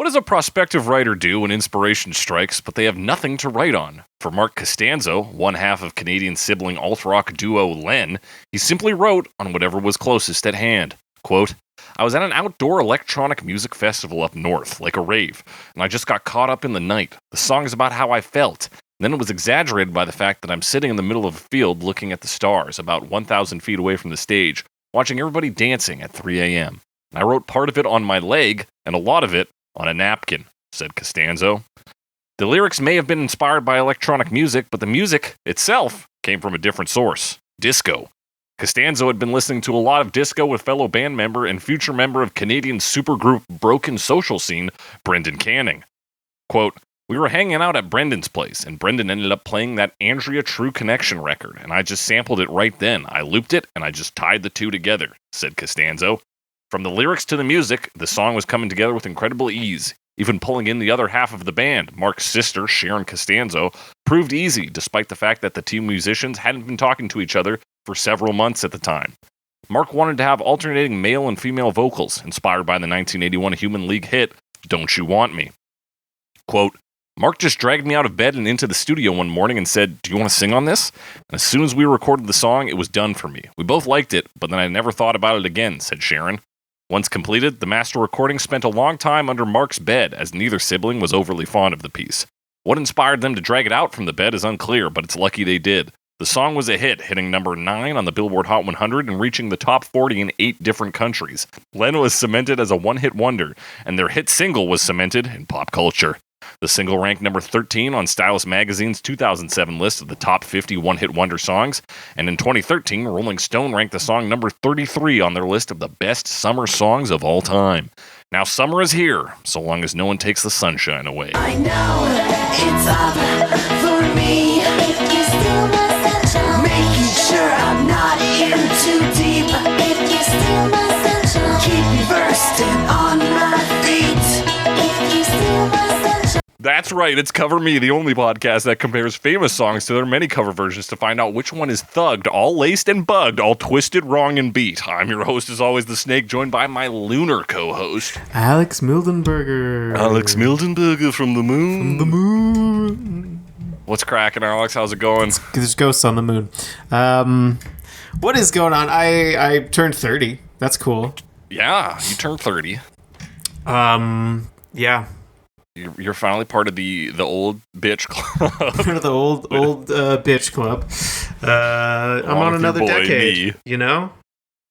does a prospective writer do when inspiration strikes, but they have nothing to write on? For Mark Costanzo, one half of Canadian sibling alt-rock duo LEN, he simply wrote on whatever was closest at hand. Quote, I was at an outdoor electronic music festival up north, like a rave, and I just got caught up in the night. The song is about how I felt. Then it was exaggerated by the fact that I'm sitting in the middle of a field looking at the stars, about 1,000 feet away from the stage, watching everybody dancing at 3 a.m. I wrote part of it on my leg, and a lot of it on a napkin, said Costanzo. The lyrics may have been inspired by electronic music, but the music itself came from a different source, disco. Costanzo had been listening to a lot of disco with fellow band member and future member of Canadian supergroup Broken Social Scene, Brendan Canning. Quote, we were hanging out at Brendan's place, and Brendan ended up playing that Andrea True Connection record, and I just sampled it right then. I looped it, and I just tied the two together, said Costanzo. From the lyrics to the music, the song was coming together with incredible ease. Even pulling in the other half of the band, Mark's sister, Sharon Costanzo, proved easy, despite the fact that the two musicians hadn't been talking to each other for several months at the time. Mark wanted to have alternating male and female vocals, inspired by the 1981 Human League hit, Don't You Want Me? Quote, Mark just dragged me out of bed and into the studio one morning and said, do you want to sing on this? And as soon as we recorded the song, it was done for me. We both liked it, but then I never thought about it again, said Sharon. Once completed, the master recording spent a long time under Mark's bed, as neither sibling was overly fond of the piece. What inspired them to drag it out from the bed is unclear, but it's lucky they did. The song was a hit, hitting number 9 on the Billboard Hot 100 and reaching the top 40 in 8 different countries. LEN was cemented as a one-hit wonder, and their hit single was cemented in pop culture. The single ranked number 13 on Stylus Magazine's 2007 list of the top 50 one-hit wonder songs, and in 2013, Rolling Stone ranked the song number 33 on their list of the best summer songs of all time. Now summer is here, so long as no one takes the sunshine away. I know it's up for me. If you steal my sunshine, making sure I'm not in too deep. If you steal my sunshine, keep me bursting on my feet. If you steal my sunshine. That's right, it's Cover Me, the only podcast that compares famous songs to their many cover versions to find out which one is thugged, all laced and bugged, all twisted, wrong, and beat. I'm your host, as always, The Snake, joined by my lunar co-host, Alex Mildenberger. Alex Mildenberger from the moon. From the moon. What's cracking, Alex? How's it going? There's ghosts on the moon. What is going on? I turned 30. That's cool. Yeah, you turned 30. Yeah. You're finally part of the old bitch club. Part of the old bitch club. I'm on another decade. Me. You know,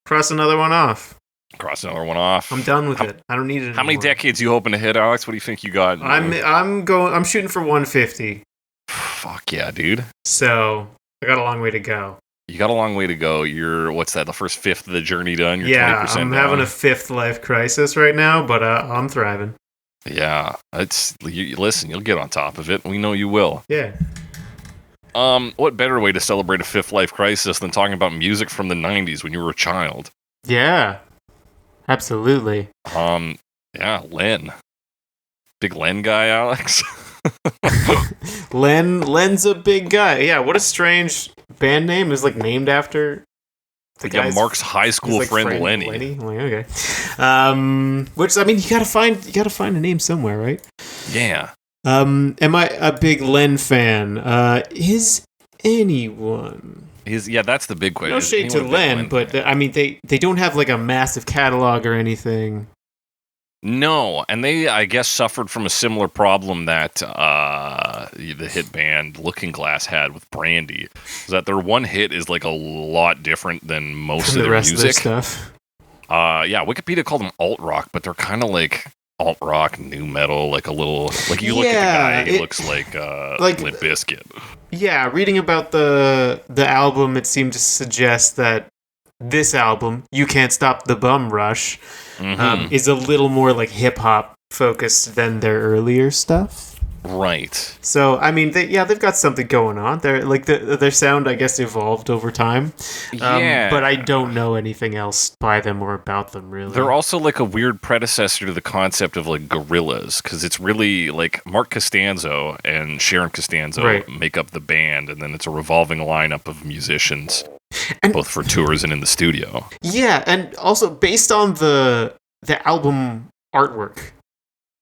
cross another one off. Cross another one off. I'm done with it. I don't need it anymore. How many decades you hoping to hit, Alex? What do you think you got? I'm shooting for 150. Fuck yeah, dude. So I got a long way to go. You got a long way to go. You're, what's that, the first fifth of the journey done? You're 20% I'm down. having a fifth life crisis right now, but I'm thriving. Yeah, listen, you'll get on top of it. We know you will. Yeah. What better way to celebrate a fifth life crisis than talking about music from the 90s when you were a child? Yeah. Absolutely. Yeah, LEN. Big LEN guy, Alex. Len's a big guy. Yeah, what a strange band name is named after the guy's, Mark's high school friend Lenny. Okay. Which, I mean, you gotta find a name somewhere, right? Yeah. Am I a big LEN fan? Is anyone? Yeah, that's the big question. No shade to LEN, but I mean, they don't have a massive catalog or anything. No, and they, I guess, suffered from a similar problem that the hit band Looking Glass had with Brandy. Is that their one hit is a lot different than most of their music. Of their stuff. Yeah, Wikipedia called them alt-rock, but they're kind of alt-rock, new metal, a little... you look at the guy, he looks like Limp Bizkit. Yeah, reading about the album, it seemed to suggest that this album, You Can't Stop the Bum Rush, is a little more hip-hop focused than their earlier stuff. Right. So, I mean, they've got something going on. They're their sound, I guess, evolved over time. Yeah. But I don't know anything else by them or about them, really. They're also a weird predecessor to the concept of Gorillaz, because it's really Mark Costanzo and Sharon Costanzo make up the band, and then it's a revolving lineup of musicians, both for tours and in the studio. Yeah, and also based on the album artwork.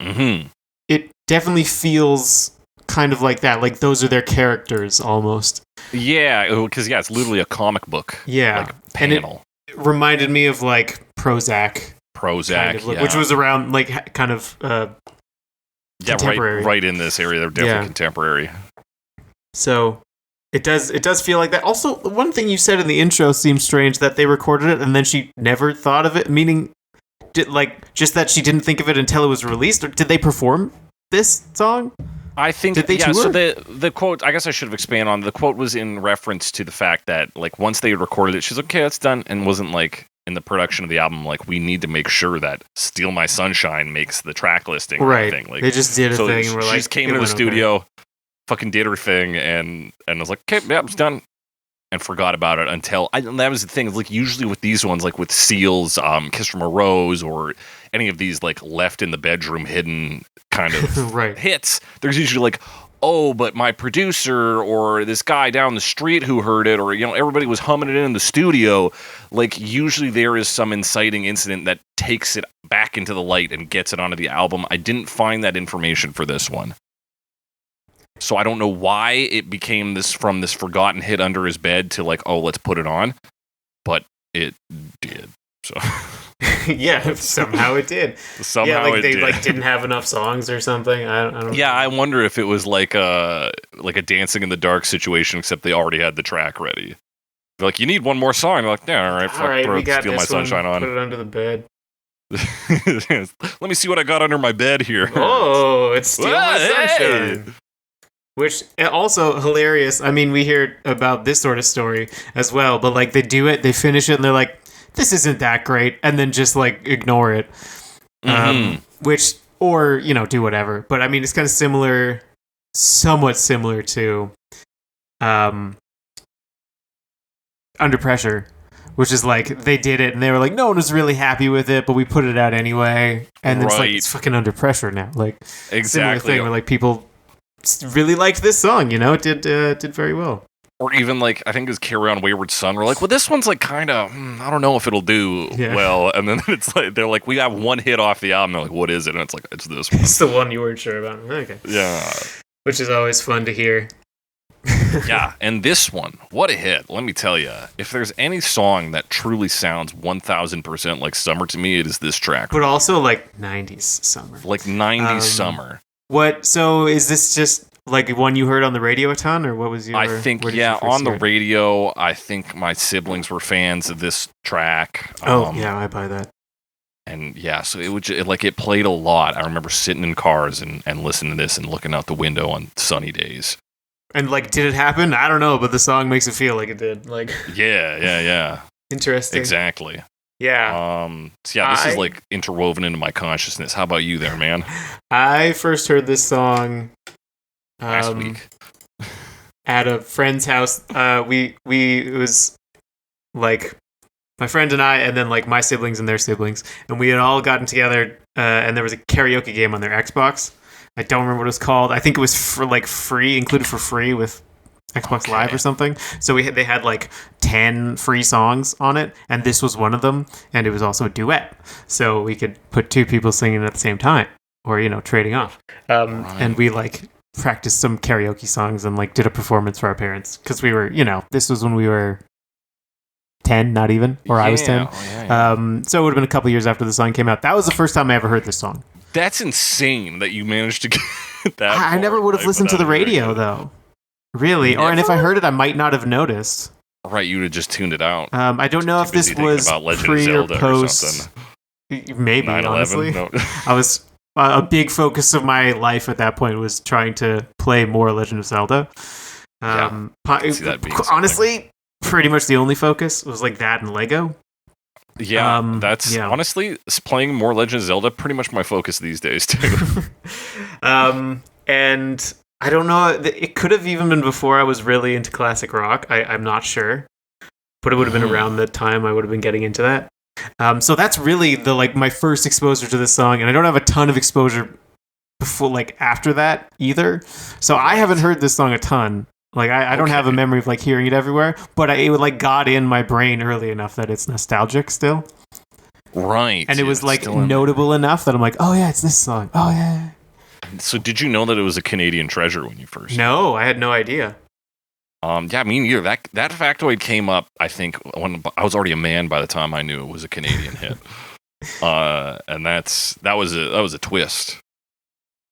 Mm-hmm. it definitely feels kind of like that. Like those are their characters almost. Yeah, because it's literally a comic book. Yeah. Like, panel. It reminded me of like Prozac. Kind of, which was around like kind of contemporary. Right in this area. They're definitely contemporary. So it does feel like that. Also, one thing you said in the intro seems strange, that they recorded it and then she never thought of it, meaning just that she didn't think of it until it was released. Or did they perform this song? I think did they tour? So the quote, I guess I should have expanded on. The quote was in reference to the fact that like once they recorded it, she's like, okay, that's done, and wasn't like in the production of the album, like, we need to make sure that Steal My Sunshine makes the track listing. Right. Thing. Like, they just did a thing. And we're she just came into the studio, fucking did her thing, and I was like, okay, yeah, it's done. And forgot about it until... and that was the thing. Like, usually with these ones, like with Seal's Kiss from a Rose, or any of these, like, left in the bedroom hidden kind of hits, there's usually like, oh, but my producer or this guy down the street who heard it, or, everybody was humming it in the studio. Like, usually there is some inciting incident that takes it back into the light and gets it onto the album. I didn't find that information for this one. So I don't know why it became this forgotten hit under his bed to like, oh, let's put it on. But it did. So yeah, somehow it did. Somehow they didn't have enough songs or something. I don't know. Yeah, I wonder if it was like a Dancing in the Dark situation, except they already had the track ready. They're like, you need one more song. They're like, yeah, all right, we got Steal My Sunshine on. Put it under the bed. Let me see what I got under my bed here. Oh, it's Steal My Sunshine. Which also hilarious. I mean, we hear about this sort of story as well, but like they do it, they finish it, and they're like, this isn't that great, and then just like ignore it. Which, or, do whatever. But I mean, it's kind of similar, somewhat similar to Under Pressure, which is like, they did it and they were like, no one was really happy with it, but we put it out anyway. And it's like, it's fucking Under Pressure now. Like, exactly. Similar thing where like people really liked this song, it did very well. Or even like, I think it was Carry On Wayward Son. We're like, well, this one's like kind of, I don't know if it'll do well. And then it's like, they're like, we have one hit off the album. They're like, what is it? And it's like, it's this one. It's the one you weren't sure about. Okay. Yeah. Which is always fun to hear. Yeah, and this one, what a hit. Let me tell you, if there's any song that truly sounds 1000% like summer to me, it is this track. But also like 90s summer. Like 90s summer. So is this just like one you heard on the radio a ton, or what was your... I think, on the radio, I think my siblings were fans of this track. I buy that. And yeah, so it played a lot. I remember sitting in cars and listening to this and looking out the window on sunny days. And like, did it happen? I don't know, but the song makes it feel like it did. Like, yeah. Interesting. Exactly. Yeah. This is like interwoven into my consciousness. How about you there, man? I first heard this song last week at a friend's house. It was like my friend and I, and then like my siblings and their siblings, and we had all gotten together, and there was a karaoke game on their Xbox. I don't remember what it was called. I think it was included for free with Xbox Live or something. So they had like 10 free songs on it, and this was one of them, and it was also a duet. So we could put two people singing at the same time, or trading off. And we like practiced some karaoke songs and like did a performance for our parents, because we were, this was when we were 10, not even, or I was 10. So it would have been a couple years after the song came out. That was the first time I ever heard this song. That's insane that you managed to get that. I never would have listened to the radio though. Really? Never? And if I heard it, I might not have noticed. Right, you would have just tuned it out. I don't know if this was pre or post. Maybe, 9/11? Honestly. No. I was a big focus of my life at that point was trying to play more Legend of Zelda. Honestly, pretty much the only focus was like that and Lego. Yeah, honestly, playing more Legend of Zelda, pretty much my focus these days too. And I don't know, it could have even been before I was really into classic rock. I'm not sure, but it would have been around the time I would have been getting into that. So that's really my first exposure to this song, and I don't have a ton of exposure before, after that either. So I haven't heard this song a ton. I don't have a memory of hearing it everywhere, but it got in my brain early enough that it's nostalgic still. Right. And it was it's like still in- notable enough that I'm like, oh yeah, it's this song. Oh yeah. So did you know that it was a Canadian treasure when you first? No, I had no idea. Yeah, me neither. That factoid came up, I think, when I was already a man by the time I knew it was a Canadian hit. And that was a twist.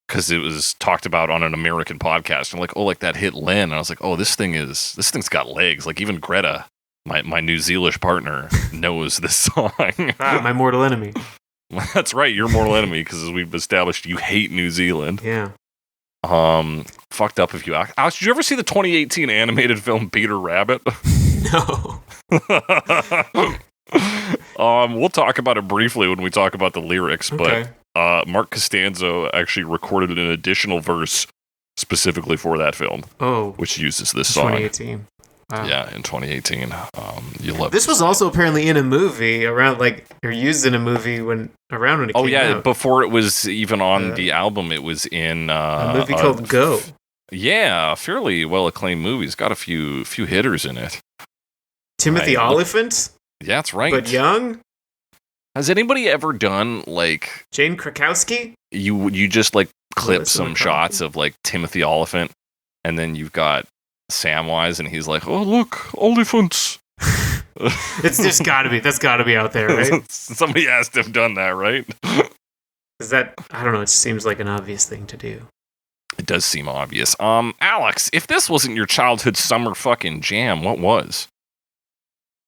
Because it was talked about on an American podcast. And like, oh, like that hit LEN. And I was like, oh, this thing's got legs. Like even Greta, my New Zealand partner, knows this song. My mortal enemy. That's right, you're mortal enemy, because as we've established, you hate New Zealand. Yeah. Fucked up if you ask. Alex, did you ever see the 2018 animated film Peter Rabbit? No. We'll talk about it briefly when we talk about the lyrics, Okay. but Mark Costanzo actually recorded an additional verse specifically for that film, which uses this song. 2018. Wow. Yeah, in 2018. You love This was also apparently in a movie or used in a movie when it came out. Oh yeah, before it was even on the album, it was in a movie called Go. Yeah, a fairly well acclaimed movie. It's got a few hitters in it. Timothy Olyphant? Yeah, that's right. But young? Has anybody ever done like Jane Krakowski? You just like clip Melissa some McCarthy. shots of like Timothy Olyphant, and then you've got Samwise, and he's like, "Oh look, elephants." It's just gotta be. That's gotta be out there, right? Somebody has to have done that, right? Is that? I don't know. It seems like an obvious thing to do. It does seem obvious. Alex, if this wasn't your childhood summer fucking jam, what was?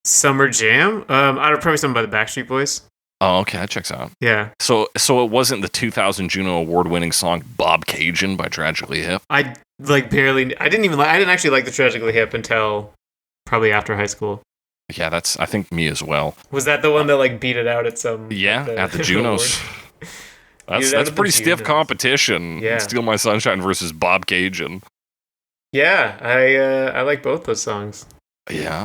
Summer Jam? I don't probably something by the Backstreet Boys. Oh, okay, that checks out. Yeah. So it wasn't the 2000 Juno Award-winning song "Bob Cajun" by Tragically Hip. I barely. I didn't actually like the Tragically Hip until probably after high school. Yeah, that's I think me as well. Was that the one that beat it out at some? Yeah, at the Junos. That's at pretty the stiff Junos. competition. Yeah. Steal My Sunshine versus Bob Cajun. Yeah, I like both those songs. Yeah.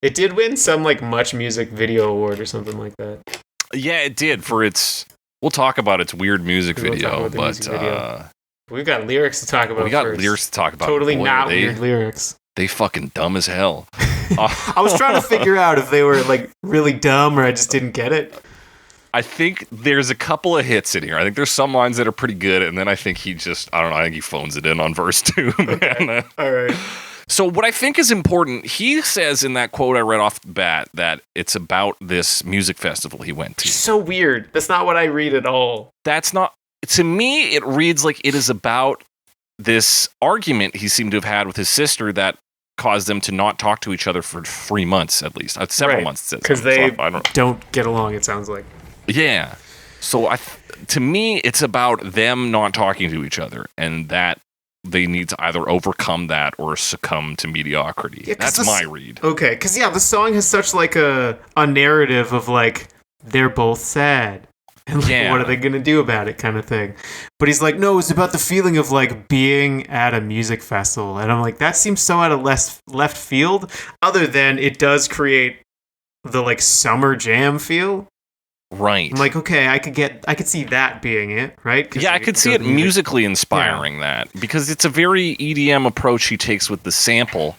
It did win some Much Music Video Award or something like that. Yeah, it did for its. We'll talk about its weird music We will talk video, about the but music video. We've got lyrics to talk about. we got first. lyrics to talk about. Totally Boy, not weird lyrics. They fucking dumb as hell. I was trying to figure out if they were really dumb or I just didn't get it. I think there's a couple of hits in here. I think there's some lines that are pretty good, and then I think I think he phones it in on verse 2, man. Okay. All right. So what I think is important, he says in that quote I read off the bat that it's about this music festival he went to. So weird. That's not what I read at all. That's not, to me, it reads like it is about this argument he seemed to have had with his sister that caused them to not talk to each other for 3 months at least. Several months, it says. Because they I don't, don't get along, it sounds like. yeah. So to me, it's about them not talking to each other, and that they need to either overcome that or succumb to mediocrity. Yeah, that's my read. Okay, because the song has such a narrative of they're both sad. And what are they going to do about it kind of thing. But he's like, no, it's about the feeling of being at a music festival. And I'm like, that seems so out of left field, other than it does create the summer jam feel. Right. I'm like, okay, I could see that being it, right? Yeah, I could see it musically inspiring that, because it's a very EDM approach he takes with the sample.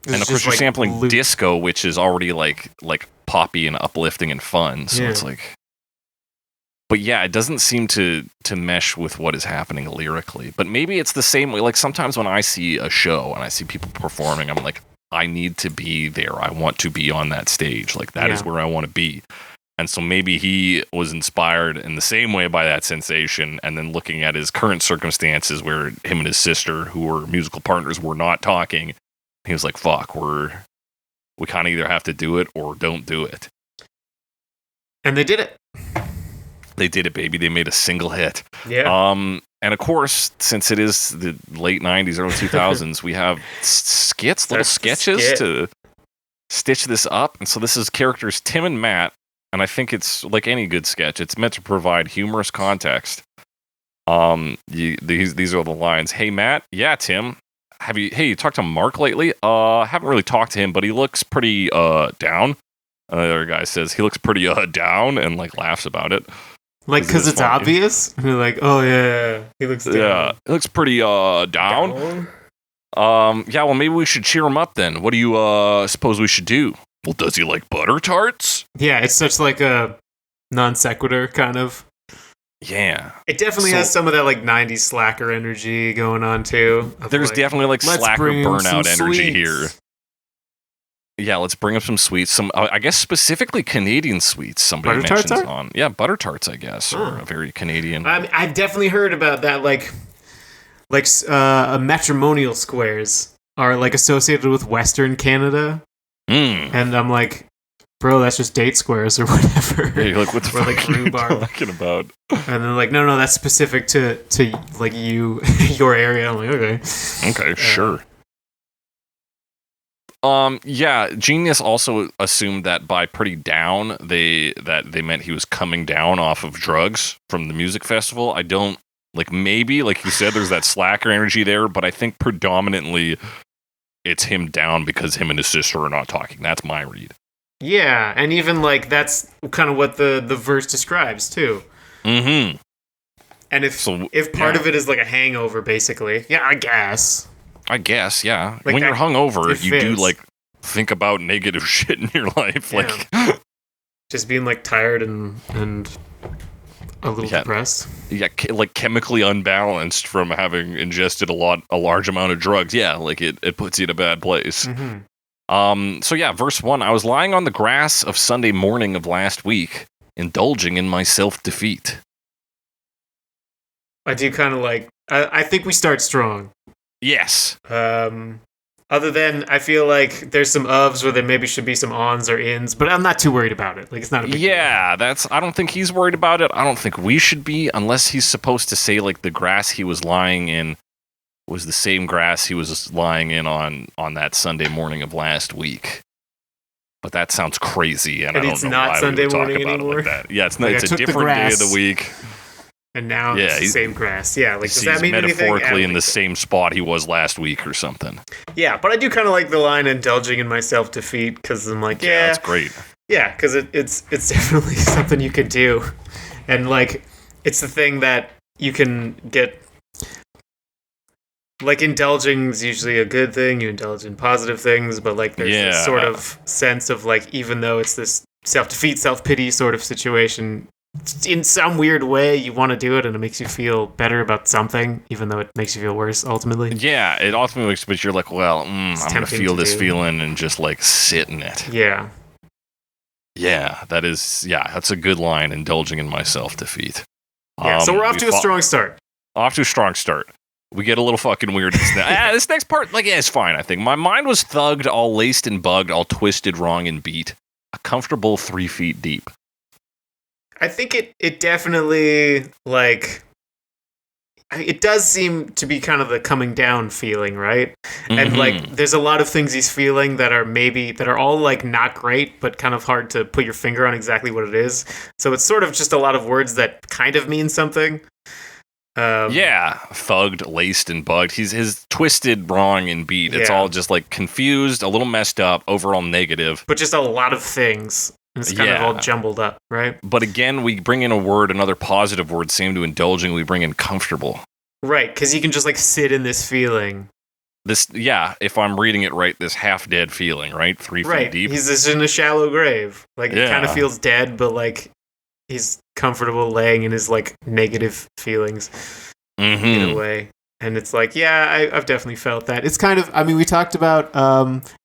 And of course you're sampling disco, which is already like poppy and uplifting and fun. So it's but yeah, it doesn't seem to mesh with what is happening lyrically. But maybe it's the same way. Sometimes when I see a show and I see people performing, I'm like, I need to be there. I want to be on that stage. That is where I want to be. And so maybe he was inspired in the same way by that sensation, and then looking at his current circumstances where him and his sister, who were musical partners, were not talking. He was like, fuck, we kind of either have to do it or don't do it. And they did it. They did it, baby. They made a single hit. Yeah. And of course, since it is the late 90s, early 2000s, we have little sketches to stitch this up. And so this is characters Tim and Matt. And I think it's like any good sketch. It's meant to provide humorous context. These are the lines. Hey, Matt. Yeah, Tim. You talked to Mark lately? Haven't really talked to him, but he looks pretty down. Another guy says he looks pretty down and laughs about it. Because it's obvious? You're like, oh yeah, he looks down. Yeah, he looks pretty down. Yeah, well, maybe we should cheer him up then. What do you suppose we should do? Well, does he like butter tarts? Yeah, it's such like a non sequitur kind of. Yeah. It definitely has some of that like 90s slacker energy going on too. There's definitely like let's slacker bring him burnout some energy sweets. here. Yeah, let's bring up some sweets. Some, I guess, specifically Canadian sweets. Somebody Butter tarts mentions are? on. Yeah, butter tarts, I guess, are a very Canadian. I've definitely heard about that. Like matrimonial squares are like associated with Western Canada, and I'm like, bro, that's just date squares or whatever. Yeah, you're like, what the Or, fuck like, are you rhubarb. talking about? And they're like, no, that's specific to like you, your area. I'm like, okay. Okay, sure. Yeah, Genius also assumed that by pretty down, they meant he was coming down off of drugs from the music festival. I don't, like, maybe, like you said, there's that slacker energy there, but I think predominantly it's him down because him and his sister are not talking. That's my read. Yeah, and even like that's kind of what the verse describes too. Mm-hmm. And if part of it is like a hangover, basically, yeah, I guess. I guess, yeah. Like when you're that- hungover, it you do fits. like think about negative shit in your life, Yeah. like Just being like tired and a little Yeah. depressed. yeah, like chemically unbalanced from having ingested a large amount of drugs. Yeah, like it puts you in a bad place. Mm-hmm. So yeah, verse 1, I was lying on the grass of Sunday morning of last week, indulging in my self-defeat. I do kind of like. I think we start strong. Yes. Other than I feel like there's some ofs where there maybe should be some ons or ins, but I'm not too worried about it. Like it's not a big deal. Yeah, I don't think he's worried about it. I don't think we should be, unless he's supposed to say like the grass he was lying in was the same grass he was lying in on that Sunday morning of last week. But that sounds crazy, and I don't it's know not why Sunday we would talk morning about anymore? it like that. Yeah, it's not. Like, I It's a took the different day of grass. the week. And now Yeah, it's the he's- same grass. Yeah, like does He's that mean anything? I metaphorically don't in the think so. same spot he was last week or something. Yeah, but I do kind of like the line "indulging in my self defeat" because I'm like, Yeah, yeah, that's great. yeah, because it's definitely something you could do, and like it's the thing that you can get. Like indulging is usually a good thing. You indulge in positive things, but like there's this Yeah. sort of sense of like even though it's this self defeat, self pity sort of situation, in some weird way you want to do it and it makes you feel better about something, even though it makes you feel worse ultimately. Yeah, it ultimately makes, but you're like, well, I'm gonna tempting feel to this do. feeling and just like sit in it. Yeah. Yeah, that's a good line. Indulging in my self-defeat. Yeah. So we're off we to a strong start. Off to a strong start. We get a little fucking weird. This next part, like, yeah, it's fine. I think my mind was thugged, all laced and bugged, all twisted, wrong, and beat. A comfortable 3 feet deep. I think it definitely like it does seem to be kind of the coming down feeling, right? And Mhm. like there's a lot of things he's feeling that are all like not great but kind of hard to put your finger on exactly what it is. So it's sort of just a lot of words that kind of mean something. Yeah, thugged, laced, and bugged. His twisted, wrong, and beat. It's Yeah. all just like confused, a little messed up, overall negative. But just a lot of things. And it's kind of Yeah. all jumbled up, right? But again, we bring in a word, another positive word, same to indulging. We bring in comfortable. Right, because you can just like sit in this feeling. This, yeah, if I'm reading it right, this half dead feeling, right? 3 feet Right. deep. He's just in a shallow grave. Like he kind Yeah. of feels dead, but like he's comfortable laying in his like negative feelings in a Mhm. way. And it's like, yeah, I've definitely felt that. It's kind of, I mean, we talked about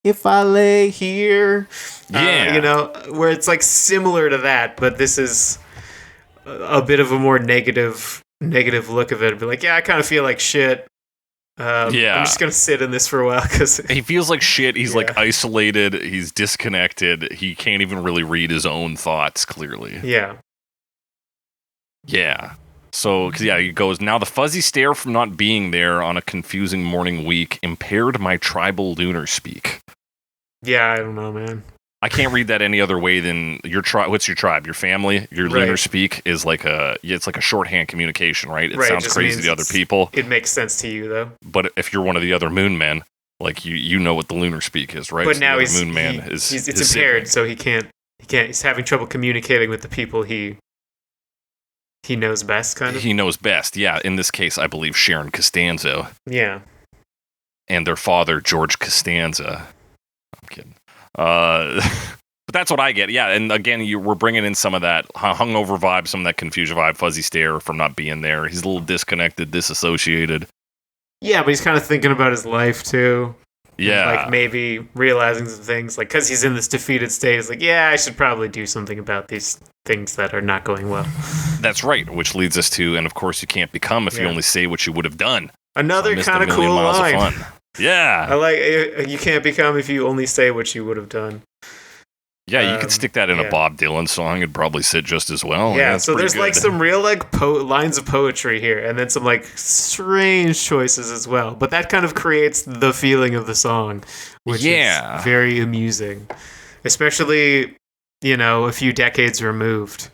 if I lay here, Yeah. you know, where it's like similar to that, but this is a bit of a more negative look of it. Be like, yeah, I kind of feel like shit. Yeah. I'm just gonna sit in this for a while because He feels like shit. He's like Yeah. isolated. He's disconnected. He can't even really read his own thoughts clearly. yeah, Yeah. So, 'cause, yeah, he goes, now the fuzzy stare from not being there on a confusing morning week impaired my tribal lunar speak. I don't know, man. I can't read that any other way than your tribe. What's your tribe? Your family? Your Right. lunar speak is like it's like a shorthand communication, right? It Right, sounds just crazy means to other it's- people, It makes sense to you though. but if you're one of the other moon men, like you know what the lunar speak is, right? But So now the he's other moon man it's his impaired, sibling. so he can't. He's having trouble communicating with the people he knows best, kind of. He knows best. Yeah, in this case, I believe Sharon Costanzo Yeah. and their father, George Costanza. I'm kidding. But that's what I get. Yeah, and again, we're bringing in some of that hungover vibe, some of that confusion vibe, fuzzy stare from not being there. He's a little disconnected, disassociated. Yeah, but he's kind of thinking about his life too. Yeah. Like maybe realizing some things, like because he's in this defeated state, he's like, yeah, I should probably do something about these things that are not going well. That's right, which leads us to, and of course you can't become if you only say what you would have done. Another kind of cool line. Yeah. I like you can't become if you only say what you would have done. Yeah, you could stick that in a Bob Dylan song. It'd probably sit just as well. Yeah, so there's like some real like lines of poetry here, and then some like strange choices as well. But that kind of creates the feeling of the song, which is very amusing, especially a few decades removed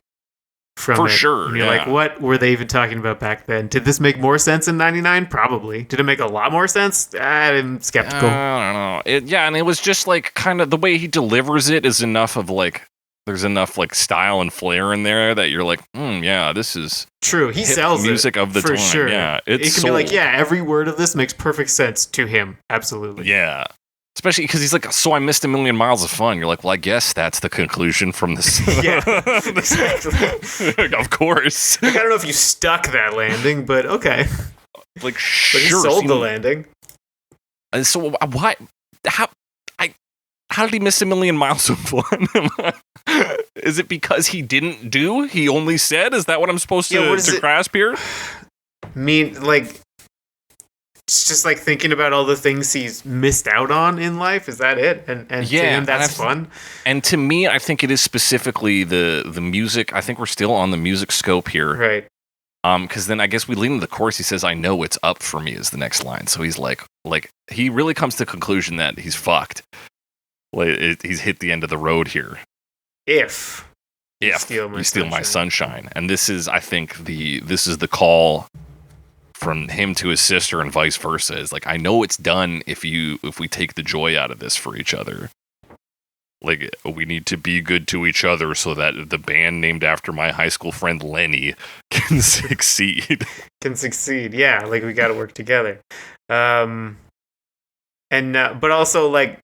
from For it. sure. And you're like, what were they even talking about back then? Did this make more sense in '99? Probably. Did it make a lot more sense? I'm skeptical. I don't know. And it was just like kind of the way he delivers it is enough of like, there's enough like style and flair in there that you're like, yeah, this is true. He sells music it of the for time. sure. Yeah, it can be like, every word of this makes perfect sense to him. Absolutely. Yeah. Especially because he's like, so I missed a million miles of fun. You're like, well, I guess that's the conclusion from this. Yeah, exactly. Of course. Like, I don't know if you stuck that landing, but okay. Like, but sure. he sold the landing. And so why? How did he miss a million miles of fun? Is it because he didn't do? He only said? Is that what I'm supposed to grasp here? Like, it's just like thinking about all the things he's missed out on in life. Is that it? And to him, that's fun. And to me, I think it is specifically the music. I think we're still on the music scope here, right? Because then I guess we lean into the chorus. He says, "I know it's up for me" is the next line. So he's like he really comes to the conclusion that he's fucked. Like he's hit the end of the road here. If you steal my sunshine, and this is, I think, this is the call from him to his sister and vice versa. Is like, I know it's done if we take the joy out of this for each other. Like, we need to be good to each other so that the band named after my high school friend Lenny can succeed. Yeah, like we got to work together. But also like,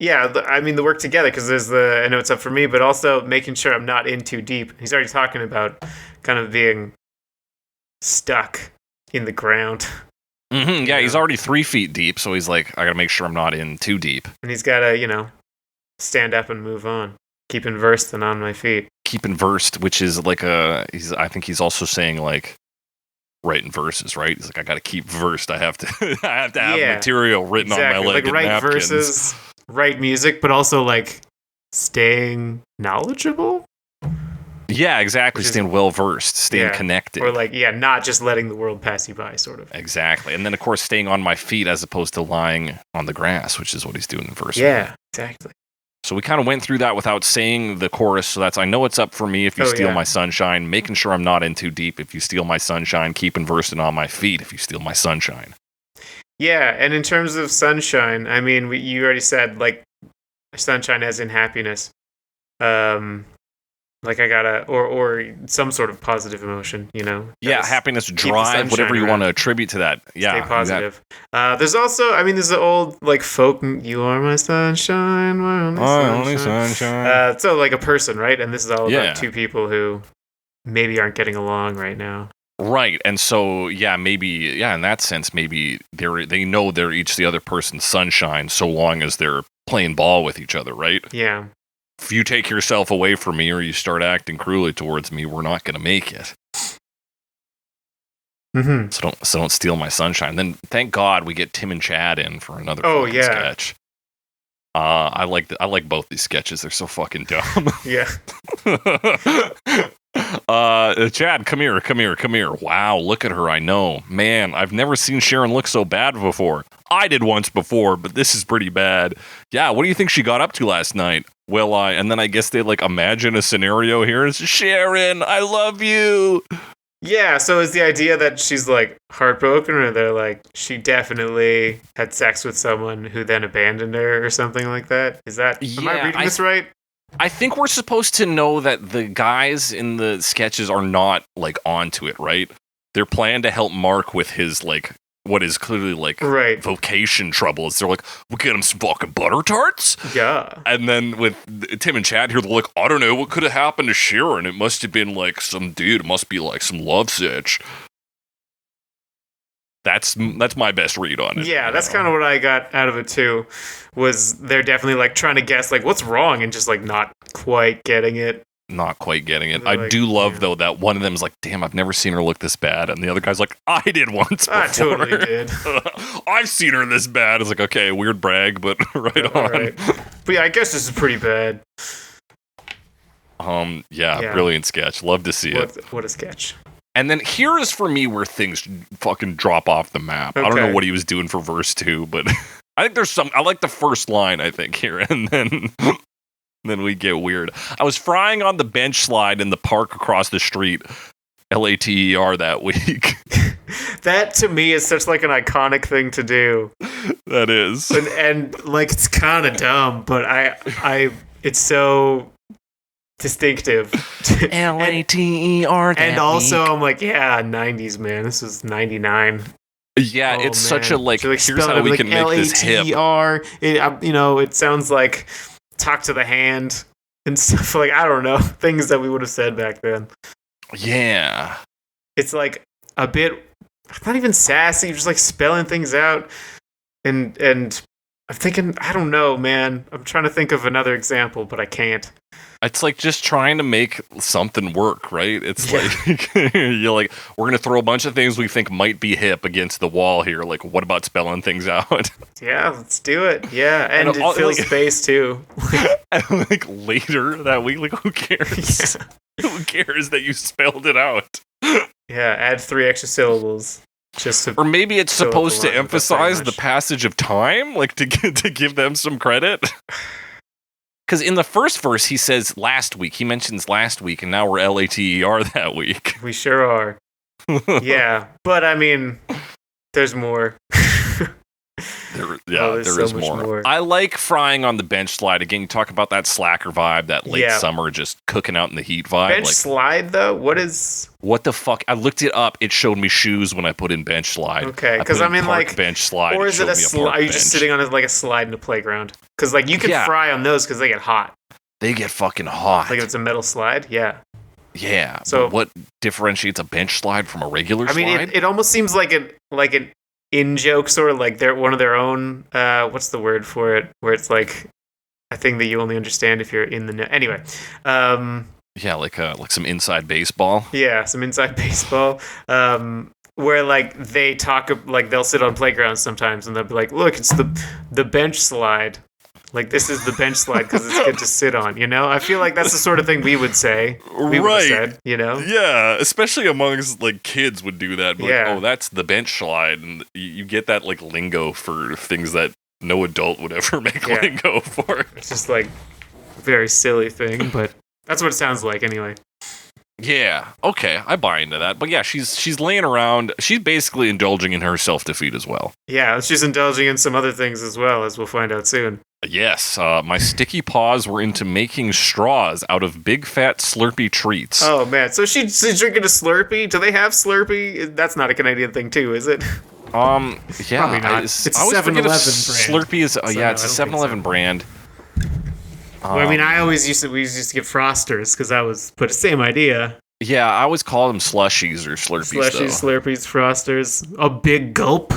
I mean the work together, because there's I know it's up for me, but also making sure I'm not in too deep. He's already talking about kind of being stuck in the ground. Mm-hmm, yeah, he's already 3 feet deep, so he's like, I gotta make sure I'm not in too deep. And he's gotta, stand up and move on. Keeping versed and on my feet. Keeping versed, which is like I think he's also saying like writing verses, right? He's like, I gotta keep versed. I have to have material written on my leg. Like write verses, write music, but also like staying knowledgeable. Yeah, exactly. Staying well versed, staying connected. Or like, not just letting the world pass you by, sort of. Exactly. And then, of course, staying on my feet as opposed to lying on the grass, which is what he's doing in verse 1. Yeah, exactly. So we kind of went through that without saying the chorus. So that's, I know it's up for me if you steal my sunshine, making sure I'm not in too deep if you steal my sunshine, keeping versed and on my feet if you steal my sunshine. Yeah, and in terms of sunshine, I mean, you already said, like, sunshine as in happiness. Like I gotta, or some sort of positive emotion, Yeah, happiness, drive, whatever you want to attribute to that. Yeah, stay positive. There's also, there's the old like folk. You are my sunshine, my only sunshine. So like a person, right? And this is all about 2 people who maybe aren't getting along right now. Right, and so maybe in that sense, maybe they know they're each the other person's sunshine, so long as they're playing ball with each other, right? Yeah. If you take yourself away from me or you start acting cruelly towards me, we're not going to make it. Mm-hmm. So don't steal my sunshine. Then thank God we get Tim and Chad in for another sketch. I like both these sketches. They're so fucking dumb. Yeah. Chad, come here. Wow, look at her. I know. Man, I've never seen Sharon look so bad before. I did once before, but this is pretty bad. Yeah, what do you think she got up to last night? Well, and then I guess they like imagine a scenario here. It's Sharon, I love you. Yeah, so is the idea that she's like heartbroken, or they're like she definitely had sex with someone who then abandoned her or something like that? Is that, am I reading this right? I think we're supposed to know that the guys in the sketches are not like onto it, right? They're planning to help Mark with his like what is clearly like Right. vocation troubles. They're like, we'll get him some fucking butter tarts. Yeah. And then with Tim and Chad here, they're like, I don't know, what could have happened to Sharon? It must have been like some dude. It must be like some love sitch. That's my best read on it. Yeah, that's kind of what I got out of it too. Was they're definitely like trying to guess like what's wrong and just like not quite getting it. Not quite getting it. They're I like, do love yeah. though that one of them is like, damn, I've never seen her look this bad, and the other guy's like, I did once before. I totally did. I've seen her this bad. It's like, okay, weird brag, but right on. Right. But yeah, I guess this is pretty bad. Yeah, brilliant sketch. Love to see it. What a sketch. And then here is for me where things fucking drop off the map. I don't know Okay. what he was doing for verse 2, but I think there's some. I like the first line, I think, here, and then we get weird. I was frying on the bench slide in the park across the street, LATER, that week. That to me is such like an iconic thing to do. That is. And like it's kind of dumb, but I it's so distinctive. LATER. And also I'm like, yeah, 90s, man. This is 99. Yeah, Oh, it's such a man. like. So, Here's spell how it we like can make this hip. LATER. It sounds like talk to the hand and stuff like I don't know things that we would have said back then. Yeah. It's like a bit not even sassy, just like spelling things out. And I'm thinking, I don't know, man. I'm trying to think of another example, but I can't. It's like just trying to make something work, right? It's like you're like, we're gonna throw a bunch of things we think might be hip against the wall here. Like, what about spelling things out? Yeah, let's do it. Yeah, and And it all- fills like- space too. And like later that week, like who cares? Who cares that you spelled it out? Yeah, add 3 extra syllables. Just to Or maybe it's Fill up supposed the to line, but that's very emphasize the much. passage of time, like to give them some credit. Because in the first verse, he says last week. He mentions last week, and now we're LATER that week. we sure are. Yeah, but I mean, there's more. There there's is so much more. more. I like frying on the bench slide. Again, you talk about that slacker vibe, that late Yeah. summer just cooking out in the heat vibe. Bench Like, slide though. What is what the fuck? I looked it up. It showed me shoes when I put in bench slide. Okay, put 'cause in I mean, park like, bench slide. or is it showed a me slide? park Are you just bench. sitting on like a slide in a playground? Because like you can Yeah. fry on those because they get hot. They get fucking hot. Like if it's a metal slide, yeah. Yeah. So- So what differentiates a bench slide from a regular I mean, slide? it almost seems like an in joke, sort of like they're one of their own. What's the word for it? Where it's like a thing that you only understand if you're in the know. Anyway, Yeah, like some inside baseball. yeah, some inside baseball. Where like they talk like they'll sit on playgrounds sometimes and they'll be like, "Look, it's the bench slide. Like this is the bench slide because it's good to sit on." You know, I feel like that's the sort of thing we would say. We would have Right. said, you know. Yeah, especially amongst like kids would do that. But Yeah. like, oh, that's the bench slide, and you get that like lingo for things that no adult would ever make Yeah. lingo for. It's just like a very silly thing, but that's what it sounds like anyway. Yeah, okay, I buy into that. But yeah, she's laying around. She's basically indulging in her self defeat as well. Yeah, she's indulging in some other things as well, as we'll find out soon. Yes, my sticky paws were into making straws out of big fat Slurpee treats. Oh man, so she's drinking a Slurpee? Do they have Slurpee? That's not a Canadian thing too, is it? Yeah, Probably not. I It's a always forget 7-Eleven if brand. Slurpee is. So Yeah, no, it's I a don't think 7-Eleven so. brand. Well, I mean, we used to get Frosters because but same idea. Yeah, I always call them slushies or Slurpees. Slushies, though. Slurpees, Frosters. A big gulp.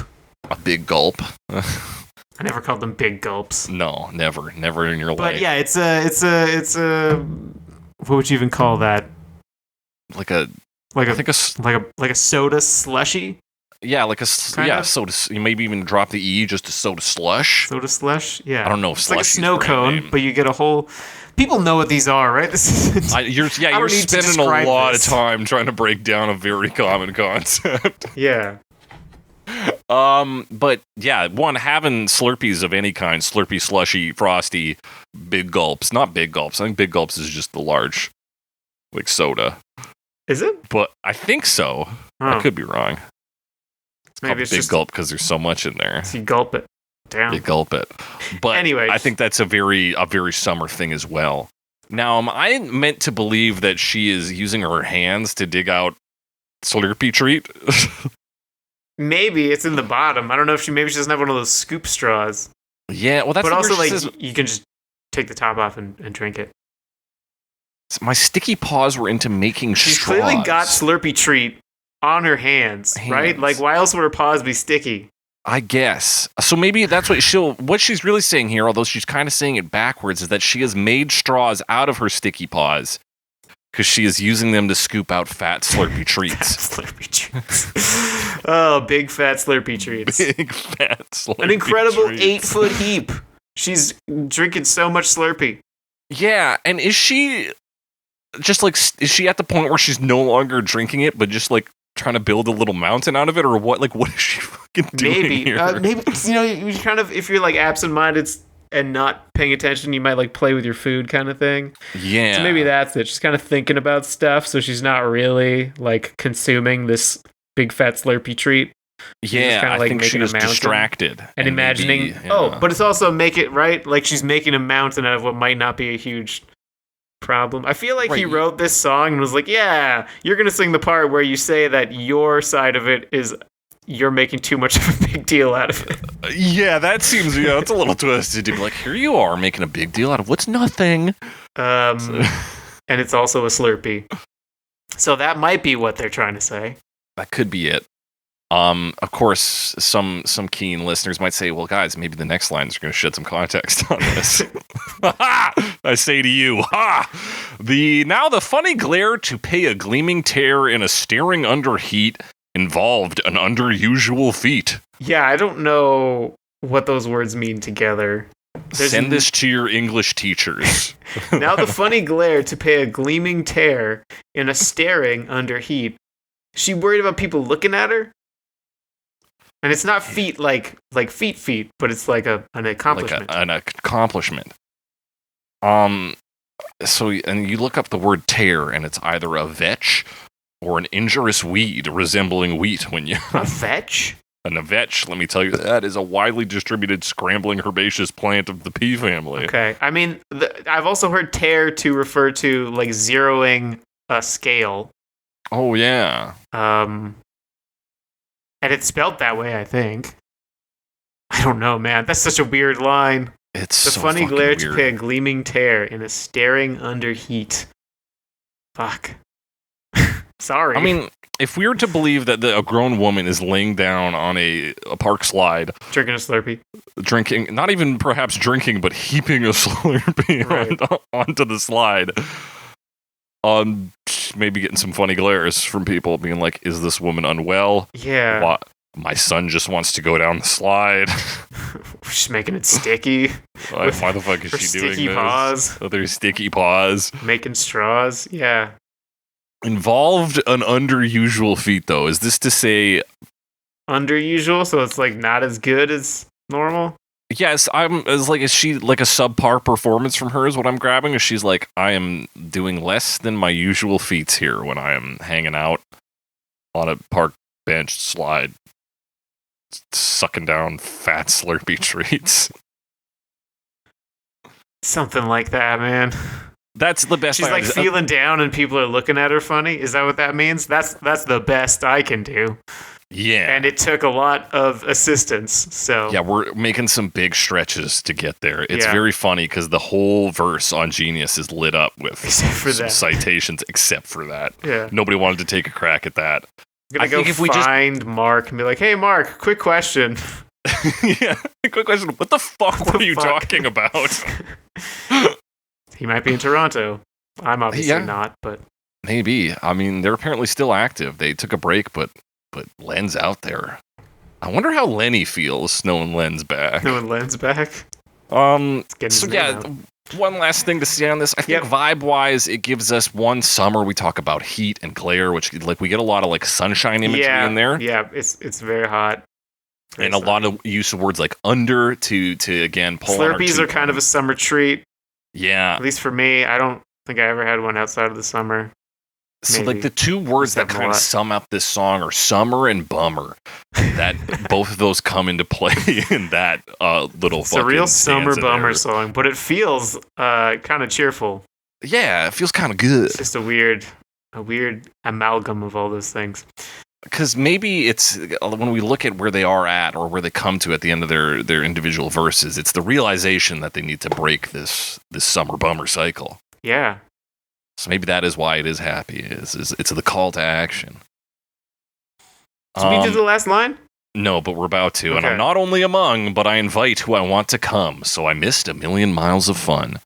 A big gulp. I never called them big gulps. No, never in your But life. yeah, it's a. What would you even call that? Like a, Like I a think like a soda slushy. yeah, like a Kind yeah of? soda. You maybe even drop the e just to soda slush. Soda slush. Yeah. I don't know if It's like a Slushy's snow brand cone, name. but you get a whole. People know what these are, right? This is. You're don't you're need to spending a describe lot this. of time trying to break down a very common concept. Yeah. But yeah, having Slurpees of any kind, Slurpee, slushy, frosty, big gulps, not big gulps. I think big gulps is just the large, like soda. Is it? But I think so. I Oh, could be wrong. maybe Called it's big just gulp because there's so much in there. you gulp it down. Big gulp it. But Anyways. I think that's a very summer thing as well. Now, am I meant to believe that she is using her hands to dig out Slurpee treat? maybe it's in the bottom. I don't know if maybe she doesn't have one of those scoop straws. Yeah, well, that's But also, like, says, you can just take the top off and drink it. my sticky paws were into making She's straws. clearly got Slurpee treat on her hands, right? Like, why else would her paws be sticky? I guess. So maybe that's what she's really saying here, although she's kind of saying it backwards, is that she has made straws out of her sticky paws because she is using them to scoop out fat Slurpee treats. Slurpee treats. Oh, big fat Slurpee treats. Big fat Slurpee An incredible treats. 8-foot heap. She's drinking so much Slurpee. Yeah, and is she is she at the point where she's no longer drinking it, but just like trying to build a little mountain out of it, or what? Like, what is she fucking doing here? Maybe you kind of, if you're like absent-minded and not paying attention, you might like play with your food kind of thing. Yeah. So maybe that's it. She's kind of thinking about stuff, so she's not really like consuming this big fat Slurpee treat. Yeah, kinda, I like, think she making a was mountain distracted. And imagining, but it's also make it, right? Like she's making a mountain out of what might not be a huge problem. I feel like he wrote this song and was like, yeah, you're going to sing the part where you say that your side of it is you're making too much of a big deal out of it. Yeah, that seems, it's a little twisted to be like, here you are making a big deal out of what's nothing. And it's also a Slurpee. So that might be what they're trying to say. That could be it. Of course, some keen listeners might say, well, guys, maybe the next lines are going to shed some context on this. I say to you, the funny glare to pay a gleaming tear in a staring under heat involved an unusual feat. Yeah, I don't know what those words mean together. Send this to your English teachers. Now the funny glare to pay a gleaming tear in a staring under heat. She worried about people looking at her? And it's not feet like feet, but it's like an accomplishment. Like an accomplishment. So, and you look up the word tear, and it's either a vetch or an injurious weed resembling wheat when you... A vetch? And a vetch, let me tell you, that is a widely distributed scrambling herbaceous plant of the pea family. Okay. I mean, I've also heard tear to refer to, like, zeroing a scale. Oh, yeah. And it's spelled that way, I think. I don't know, man. That's such a weird line. It's the so funny glare weird. To pay a gleaming tear in a staring under heat. Fuck. Sorry. I mean, if we were to believe that a grown woman is laying down on a park slide, drinking a Slurpee, drinking, not even perhaps drinking, but heaping a Slurpee onto the slide, maybe getting some funny glares from people being like, is this woman unwell? Yeah. What? My son just wants to go down the slide. She's making it sticky. Why the fuck is she doing sticky this? Paws. Oh, their sticky paws. Making straws. Yeah. Involved an unusual feat, though. Is this to say... Underusual? So it's like not as good as normal? Yes, is she like a subpar performance from her is what I'm grabbing? Or she's like, I am doing less than my usual feats here when I am hanging out on a park bench slide, sucking down fat Slurpee treats. Something like that, man. That's the best. She's like feeling down and people are looking at her funny. Is that what that means? That's the best I can do. Yeah. And it took a lot of assistance, so... Yeah, we're making some big stretches to get there. It's very funny because the whole verse on Genius is lit up with some citations, except for that. Yeah. Nobody wanted to take a crack at that. I'm going to go find Mark and be like, hey, Mark, quick question. Yeah, quick question. What the fuck were you talking about? He might be in Toronto. I'm obviously not, but... Maybe. I mean, they're apparently still active. They took a break, but Len's out there. I wonder how Lenny feels knowing Len's back. Knowing Len's back? One last thing to say on this. I think vibe-wise, it gives us one summer. We talk about heat and glare, which like we get a lot of like sunshine imagery in there. Yeah, it's very hot. And a lot of use of words like under to again pull on our Slurpees are kind of a summer treat. Yeah. At least for me. I don't think I ever had one outside of the summer. So like the two words that kind of sum up this song are summer and bummer. That both of those come into play in that little it's a real summer bummer song, but it feels kind of cheerful. Yeah, it feels kind of good. It's just a weird amalgam of all those things. because maybe it's when we look at where they are at or where they come to at the end of their individual verses, it's the realization that they need to break this summer bummer cycle. Yeah. So maybe that is why it is happy. It's the call to action. Did we do the last line? No, but we're about to. Okay. And I'm not only among, but I invite who I want to come. So I missed a million miles of fun.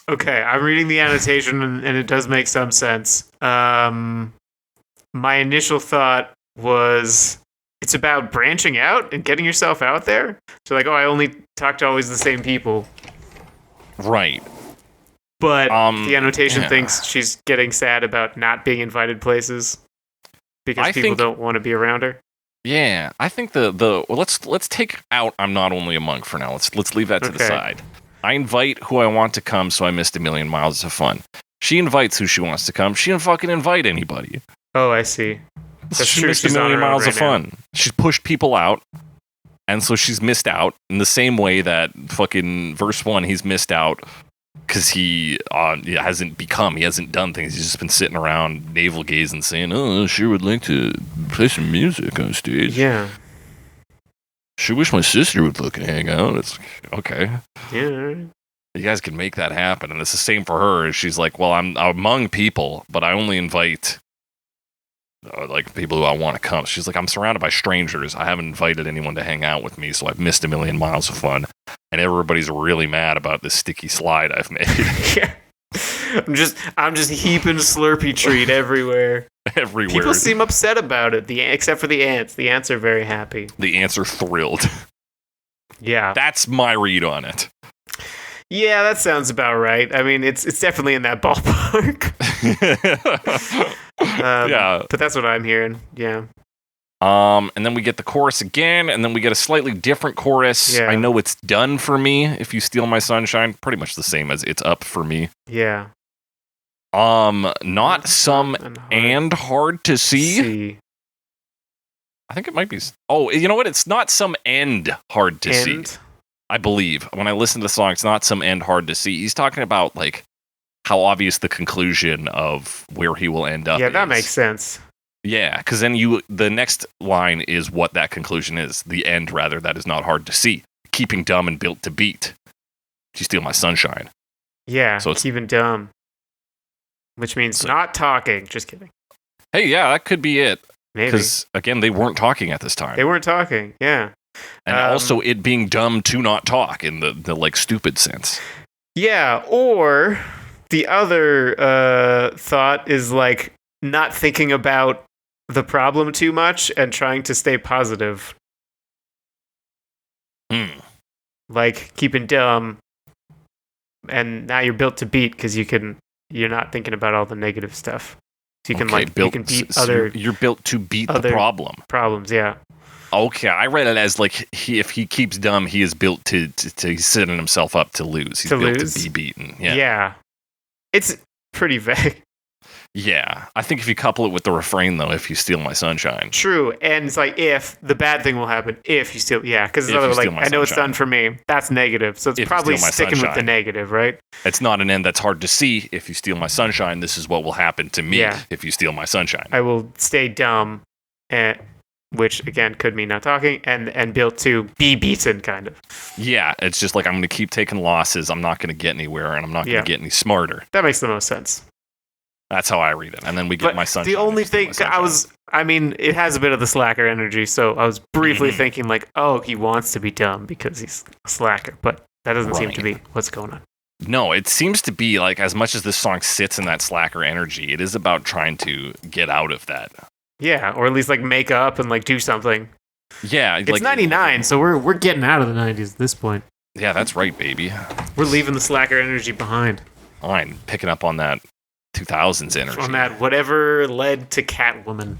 Okay, I'm reading the annotation and it does make some sense. My initial thought was it's about branching out and getting yourself out there. So like, oh, I only talk to always the same people. Right. But the annotation thinks she's getting sad about not being invited places because people don't want to be around her. Yeah, I think let's take out I'm not only a monk for now. Let's leave that to the side. I invite who I want to come, so I missed a million miles of fun. She invites who she wants to come. She didn't fucking invite anybody. Oh, I see. That's she true. missed a million miles of fun. She's pushed people out, and so she's missed out in the same way that fucking verse 1, he's missed out because he hasn't done things. He's just been sitting around navel gazing saying, oh, I sure would like to play some music on stage. Yeah. Sure wish my sister would look and hang out. It's okay. Yeah. You guys can make that happen. And it's the same for her. She's like, well, I'm among people, but I only invite like people who I want to come. She's like, I'm surrounded by strangers. I haven't invited anyone to hang out with me, so I've missed a million miles of fun. And everybody's really mad about this sticky slide I've made. Yeah. I'm just heaping Slurpee treat everywhere. Everywhere. People seem upset about it, except for the ants. The ants are very happy. The ants are thrilled. Yeah. That's my read on it. Yeah, that sounds about right. I mean, it's definitely in that ballpark. Yeah. But that's what I'm hearing. Yeah. And then we get the chorus again, and then we get a slightly different chorus. Yeah. I know it's done for me if you steal my sunshine. Pretty much the same as it's up for me. Yeah. Not some and hard to see. I think it might be. Oh, you know what? It's not some end hard to see. I believe when I listen to the song, it's not some end hard to see. He's talking about like how obvious the conclusion of where he will end up. Yeah, that is. makes sense. Yeah, because then the next line is what that conclusion is. The end, rather, that is not hard to see. Keeping dumb and built to beat. You steal my sunshine. Yeah, so it's keeping dumb. Which means not talking. Just kidding. Hey, yeah, that could be it. Maybe. Because, again, they weren't talking at this time. They weren't talking, yeah. And also it being dumb to not talk in the like, stupid sense. Yeah, or the other thought is, like, not thinking about the problem too much and trying to stay positive. Like, keeping dumb, and now you're built to beat because you're not thinking about all the negative stuff. So you can you can beat other. You're built to beat the problem. Problems, yeah. Okay, I read it as like if he keeps dumb, he is built to setting himself up to lose. He's built to be beaten. Yeah. Yeah. It's pretty vague. Yeah, I think if you couple it with the refrain though, if you steal my sunshine. True, and it's like if the bad thing will happen if you steal. Yeah, because it's other like I know it's done for me. That's negative, so it's probably sticking with the negative, right? It's not an end that's hard to see. If you steal my sunshine, this is what will happen to me. If you steal my sunshine, I will stay dumb, which again could mean not talking, and built to be beaten, kind of. Yeah, it's just like I'm going to keep taking losses. I'm not going to get anywhere, and I'm not going to get any smarter. That makes the most sense. That's how I read it. And then we get my sunshine. The only thing it has a bit of the slacker energy, so I was briefly thinking like, oh, he wants to be dumb because he's a slacker, but that doesn't seem to be what's going on. No, it seems to be like as much as this song sits in that slacker energy, it is about trying to get out of that. Yeah, or at least like make up and like do something. Yeah. It's 99, so we're getting out of the 90s at this point. Yeah, that's right, baby. We're leaving the slacker energy behind. Fine, picking up on that 2000s energy. On that whatever led to Catwoman.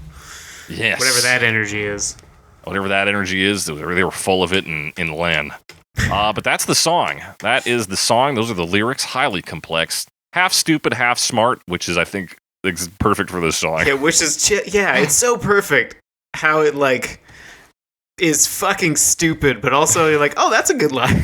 Yes. Whatever that energy is. Whatever that energy is, they were full of it in LEN. But that's the song. That is the song. Those are the lyrics. Highly complex. Half stupid, half smart, which is, I think, perfect for this song. Yeah, it's so perfect how it, like, is fucking stupid, but also you're like, oh, that's a good line.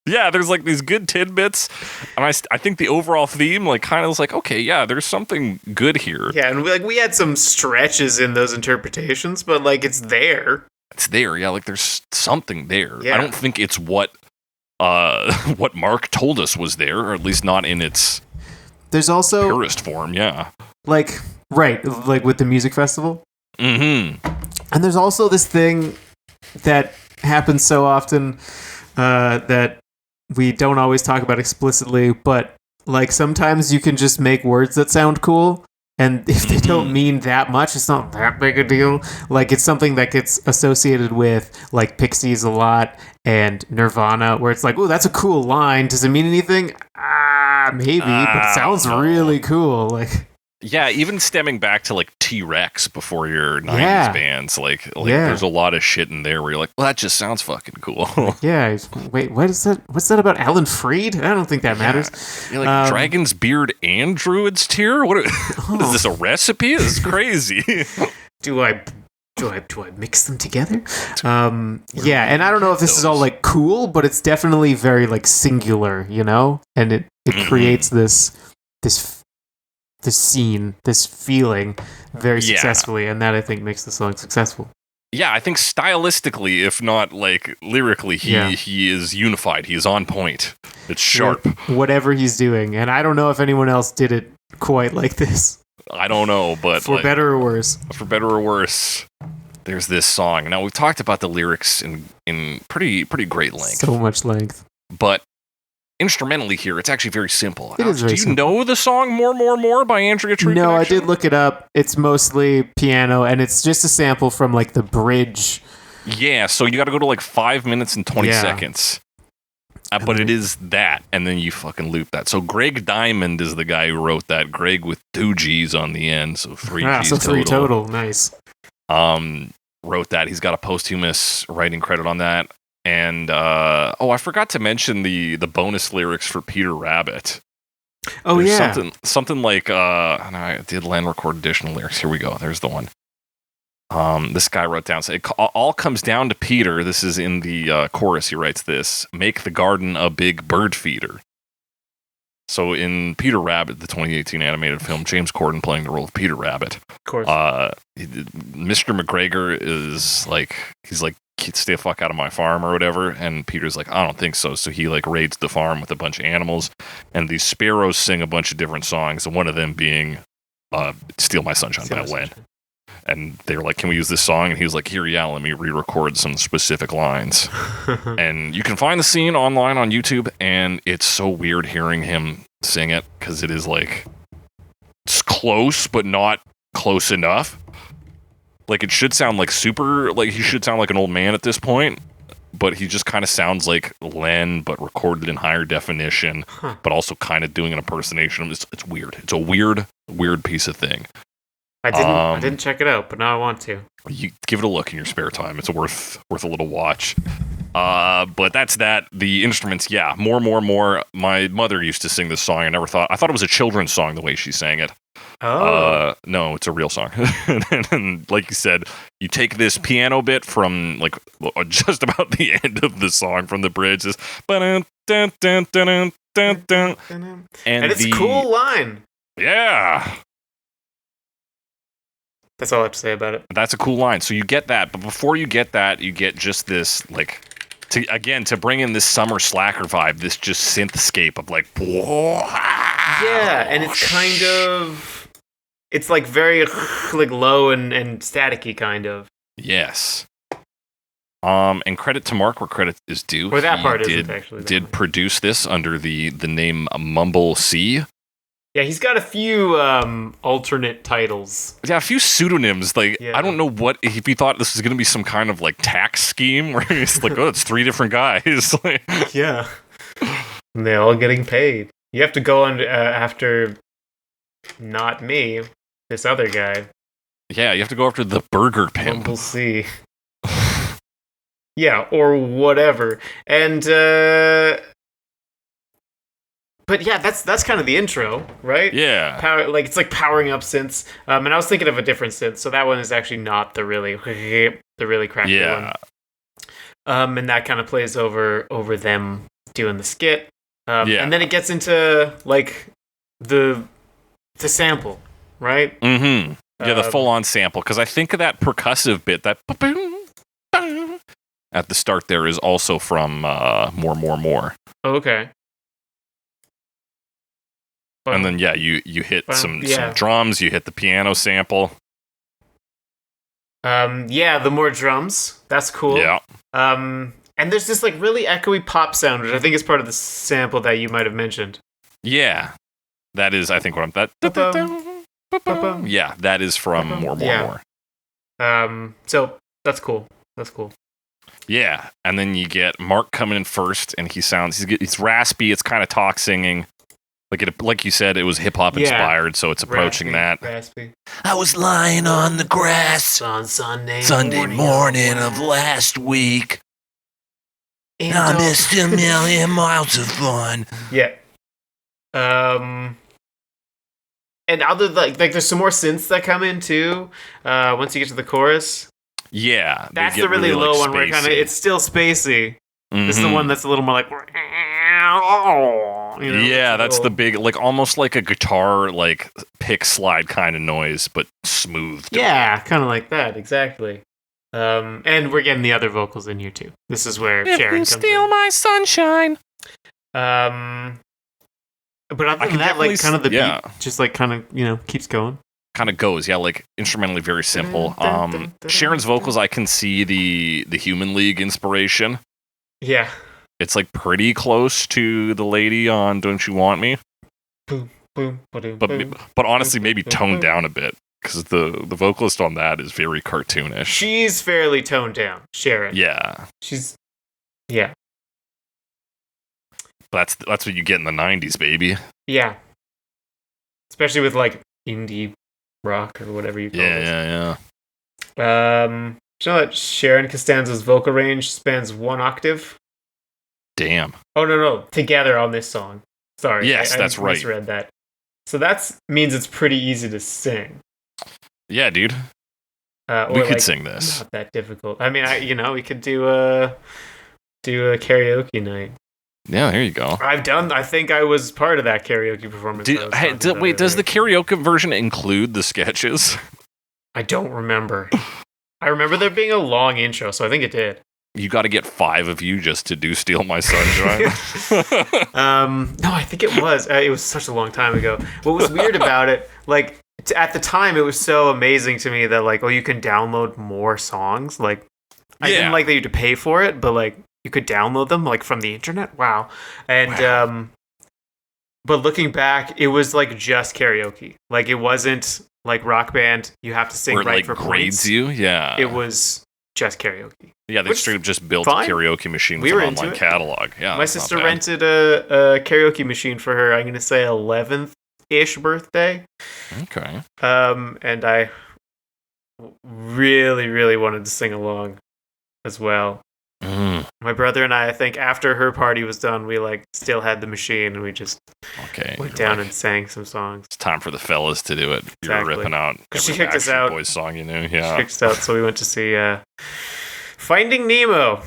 Yeah, there's like these good tidbits, and I think the overall theme like kind of was like, okay, yeah, there's something good here. Yeah, and we had some stretches in those interpretations, but like it's there. It's there, yeah, like there's something there. Yeah. I don't think it's what what Mark told us was there, or at least not in its There's also purest form, yeah. like with the music festival. Mm-hmm. And there's also this thing that happens so often that we don't always talk about explicitly, but like sometimes you can just make words that sound cool, and if they don't mean that much, it's not that big a deal. Like it's something that gets associated with like Pixies a lot and Nirvana, where it's like, oh, that's a cool line. Does it mean anything? Maybe, but it sounds really cool. Like. Yeah, even stemming back to like T-Rex before your 90s bands, like there's a lot of shit in there where you're like, well, that just sounds fucking cool. Yeah, wait, what is that? What's that about Alan Freed? I don't think that matters. You're like Dragon's Beard and Druid's Tear? What is this, a recipe? This is crazy. Do I mix them together? Yeah, and I don't know if this is all like cool, but it's definitely very like singular, you know? And it creates this scene, this feeling very successfully, and that I think makes the song successful. Yeah, I think stylistically, if not like lyrically, he is unified. He is on point. It's sharp. Whatever he's doing, and I don't know if anyone else did it quite like this. I don't know, but for better or worse. For better or worse, there's this song. Now we've talked about the lyrics in pretty great length. So much length. But instrumentally here, it's actually very simple. It is very simple. Do you know the song More by Andrea True No, Connection? I did look it up. It's mostly piano, and it's just a sample from like the bridge. Yeah, so you got to go to like 5 minutes and 20 seconds. But it is that, and then you fucking loop that. So Greg Diamond is the guy who wrote that. Greg with 2 G's on the end, so 3 G's so total. 3 total. Nice. Wrote that. He's got a posthumous writing credit on that. And I forgot to mention the bonus lyrics for Peter Rabbit. Oh, There's something like I did LEN record additional lyrics. Here we go. There's the one. This guy wrote down, it all comes down to Peter. This is in the chorus. He writes this: make the garden a big bird feeder. So in Peter Rabbit, the 2018 animated film, James Corden playing the role of Peter Rabbit. Of course. Mr. McGregor is like, he's like, stay the fuck out of my farm or whatever, and Peter's like, I don't think so. So he like raids the farm with a bunch of animals, and these sparrows sing a bunch of different songs, and one of them being Steal My Sunshine by LEN. And they were like, can we use this song? And he was like, here, yeah, let me re-record some specific lines. And you can find the scene online on YouTube, and it's so weird hearing him sing it, because it is like, it's close, but not close enough. Like, it should sound like super, like, he should sound like an old man at this point, but he just kind of sounds like LEN, but recorded in higher definition, but also kind of doing an impersonation. It's weird. It's a weird piece of thing. I didn't check it out, but now I want to. You give it a look in your spare time. It's worth a little watch. But that's that. The instruments, yeah, more. My mother used to sing this song. I thought it was a children's song the way she sang it. Oh. No, it's a real song. And like you said, you take this piano bit from like just about the end of the song from the bridge. Is and it's a cool line. Yeah. That's all I have to say about it. That's a cool line. So you get that, but before you get that, you get just this, like, to bring in this summer slacker vibe, this just synthscape of like, whoa. Yeah, and it's kind of, it's like very like low and staticky kind of. Yes. And credit to Mark where credit is due. Or that part isn't actually. Did produce this under the name Mumble C. Yeah, he's got a few alternate titles. Yeah, a few pseudonyms. Like, yeah. I don't know what, if he thought this was going to be some kind of, like, tax scheme where he's like, oh, it's 3 different guys. Yeah. And they're all getting paid. You have to go on after, not me, this other guy. Yeah, you have to go after the Burger Pimp. We'll see. Yeah, or whatever. And, but yeah, that's kind of the intro, right? Yeah. It's like powering up synths. And I was thinking of a different synth, so that one is actually not the really crappy one. And that kind of plays over them doing the skit. Yeah. And then it gets into like the sample, right? Mm-hmm. Yeah, the full-on sample. Because I think of that percussive bit, that at the start there is also from More. Okay. And then you hit some drums, you hit the piano sample. The more drums. That's cool. Yeah. And there's this like really echoey pop sound, which I think is part of the sample that you might have mentioned. Yeah. That is, I think, what I'm... Yeah, that is from More. So that's cool. Yeah, and then you get Mark coming in first, and he's raspy, it's kind of talk singing. Like you said, it was hip-hop inspired, so it's approaching raspy. I was lying on the grass on Sunday morning of last week. And I missed a million miles of fun. Yeah. And other like there's some more synths that come in too. Once you get to the chorus. Yeah. That's the really low one where it's still spacey. Mm-hmm. This is the one that's a little more like that's the big, like almost like a guitar like pick slide kind of noise, but smooth. Yeah, kind of like that, exactly. And we're getting the other vocals in here too. This is where Sharon comes steal in. my sunshine. But other than that, like kind of the beat just like kind of, keeps going. Kind of goes, like instrumentally very simple. Sharon's vocals, I can see the Human League inspiration. Yeah. It's like pretty close to the lady on Don't You Want Me? Boom, boom, but honestly, maybe toned down a bit, because the vocalist on that is very cartoonish. She's fairly toned down, Sharon. Yeah. Yeah. That's what you get in the 90s, baby. Yeah. Especially with like indie rock or whatever you call it. Yeah. You know that Sharon Costanza's vocal range spans 1 octave? Damn. Oh, no. Together on this song. Sorry. Yes, that's right. I misread that. So that means it's pretty easy to sing. Yeah, dude. We could sing this. Not that difficult. I mean, we could do a karaoke night. Yeah, there you go. I think I was part of that karaoke performance. Does the karaoke version include the sketches? I don't remember. I remember there being a long intro, so I think it did. You got to get 5 of you just to do Steal My Sunshine. No, I think it was. It was such a long time ago. What was weird about it, like, at the time, it was so amazing to me that, like, you can download more songs. Like, I didn't like that you had to pay for it, but, like, you could download them, like, from the internet. Wow. And, but looking back, it was, like, just karaoke. Like, it wasn't, like, Rock Band, you have to sing right for grades points. You? Yeah. It was just karaoke. Yeah, they straight up just built a karaoke machine with an online catalog. Yeah, my sister rented a karaoke machine for her, I'm going to say 11th-ish birthday. Okay. And I really, really wanted to sing along as well. My brother and I think after her party was done, we like still had the machine and we just went down and sang some songs. It's time for the fellas to do it. Exactly. You were ripping out she every kicked us out. Boys song you knew. Yeah. She kicked us out, so we went to see Finding Nemo.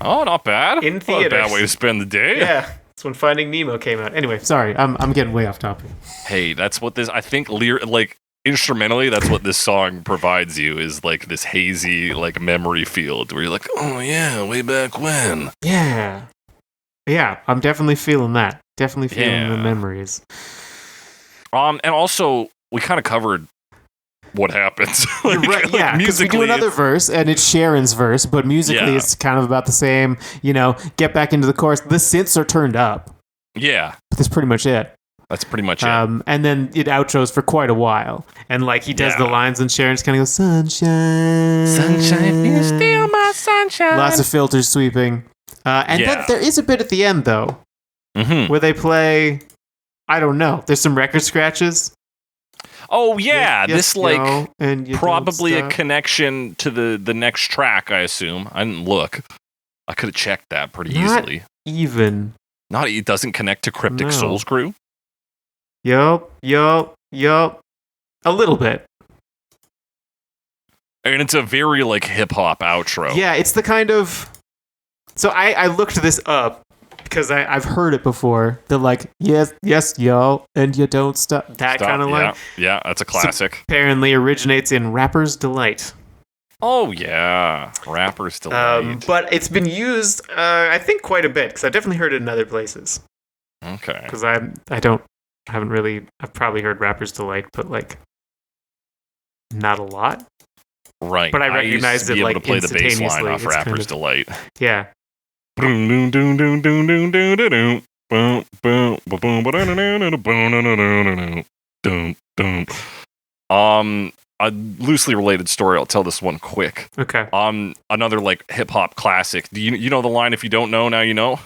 Oh, not bad. In theaters. Not a bad way to spend the day. Yeah, that's when Finding Nemo came out. Anyway, sorry, I'm getting way off topic. Hey, that's what this. I think instrumentally, that's what this song provides you, is like this hazy like memory field where you're like, oh yeah, way back when. Yeah, I'm definitely feeling that. Definitely feeling the memories. And also we kind of covered what happens. You're right, yeah, because we do another verse, and it's Sharon's verse, but musically it's kind of about the same. Get back into the chorus. The synths are turned up. Yeah, that's pretty much it. That's pretty much it. And then it outros for quite a while. And like he does the lines and Sharon's kind of goes, sunshine. Sunshine, you steal my sunshine. Lots of filters sweeping. And then there is a bit at the end, though, where they play, I don't know, there's some record scratches. Oh, yeah. Yes, this, probably a connection to the next track, I assume. I didn't look. I could have checked that pretty easily. It doesn't connect to Cryptic Souls Crew? Yup. A little bit. And it's a very, hip-hop outro. Yeah, it's the kind of... So I looked this up, because I've heard it before. They're like, yes, y'all, and you don't stop. That kind of line. Yeah, that's a classic. Apparently originates in Rapper's Delight. Oh, yeah. Rapper's Delight. But it's been used, I think, quite a bit, because I've definitely heard it in other places. Okay. Because I've probably heard Rapper's Delight, but, like, not a lot. Right. But I recognize it, like, to play the bass line instantaneously. off Rapper's Delight. Yeah. A loosely related story. I'll tell this one quick. Okay. Another like hip hop classic. Do you know the line? If you don't know, now you know.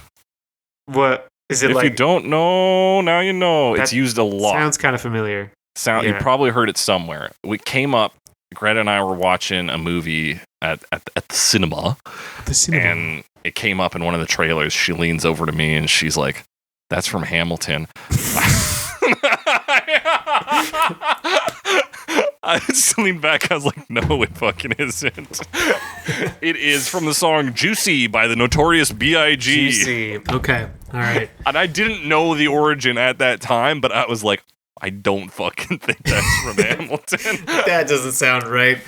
What is it? If you don't know, now you know. It's used a lot. Sounds kind of familiar. You probably heard it somewhere. We came up. Greta and I were watching a movie at the cinema. And it came up in one of the trailers. She leans over to me and she's like, "That's from Hamilton." I just leaned back. I was like, "No, it fucking isn't." It is from the song "Juicy" by the Notorious B.I.G. Juicy. Okay. All right. And I didn't know the origin at that time, but I was like, I don't fucking think that's from Hamilton. That doesn't sound right.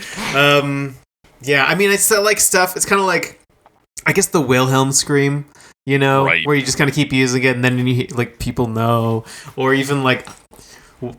Yeah, I mean, it's like stuff. It's kind of like, I guess, the Wilhelm scream, Right. where you just kind of keep using it, and then you like people know, or even like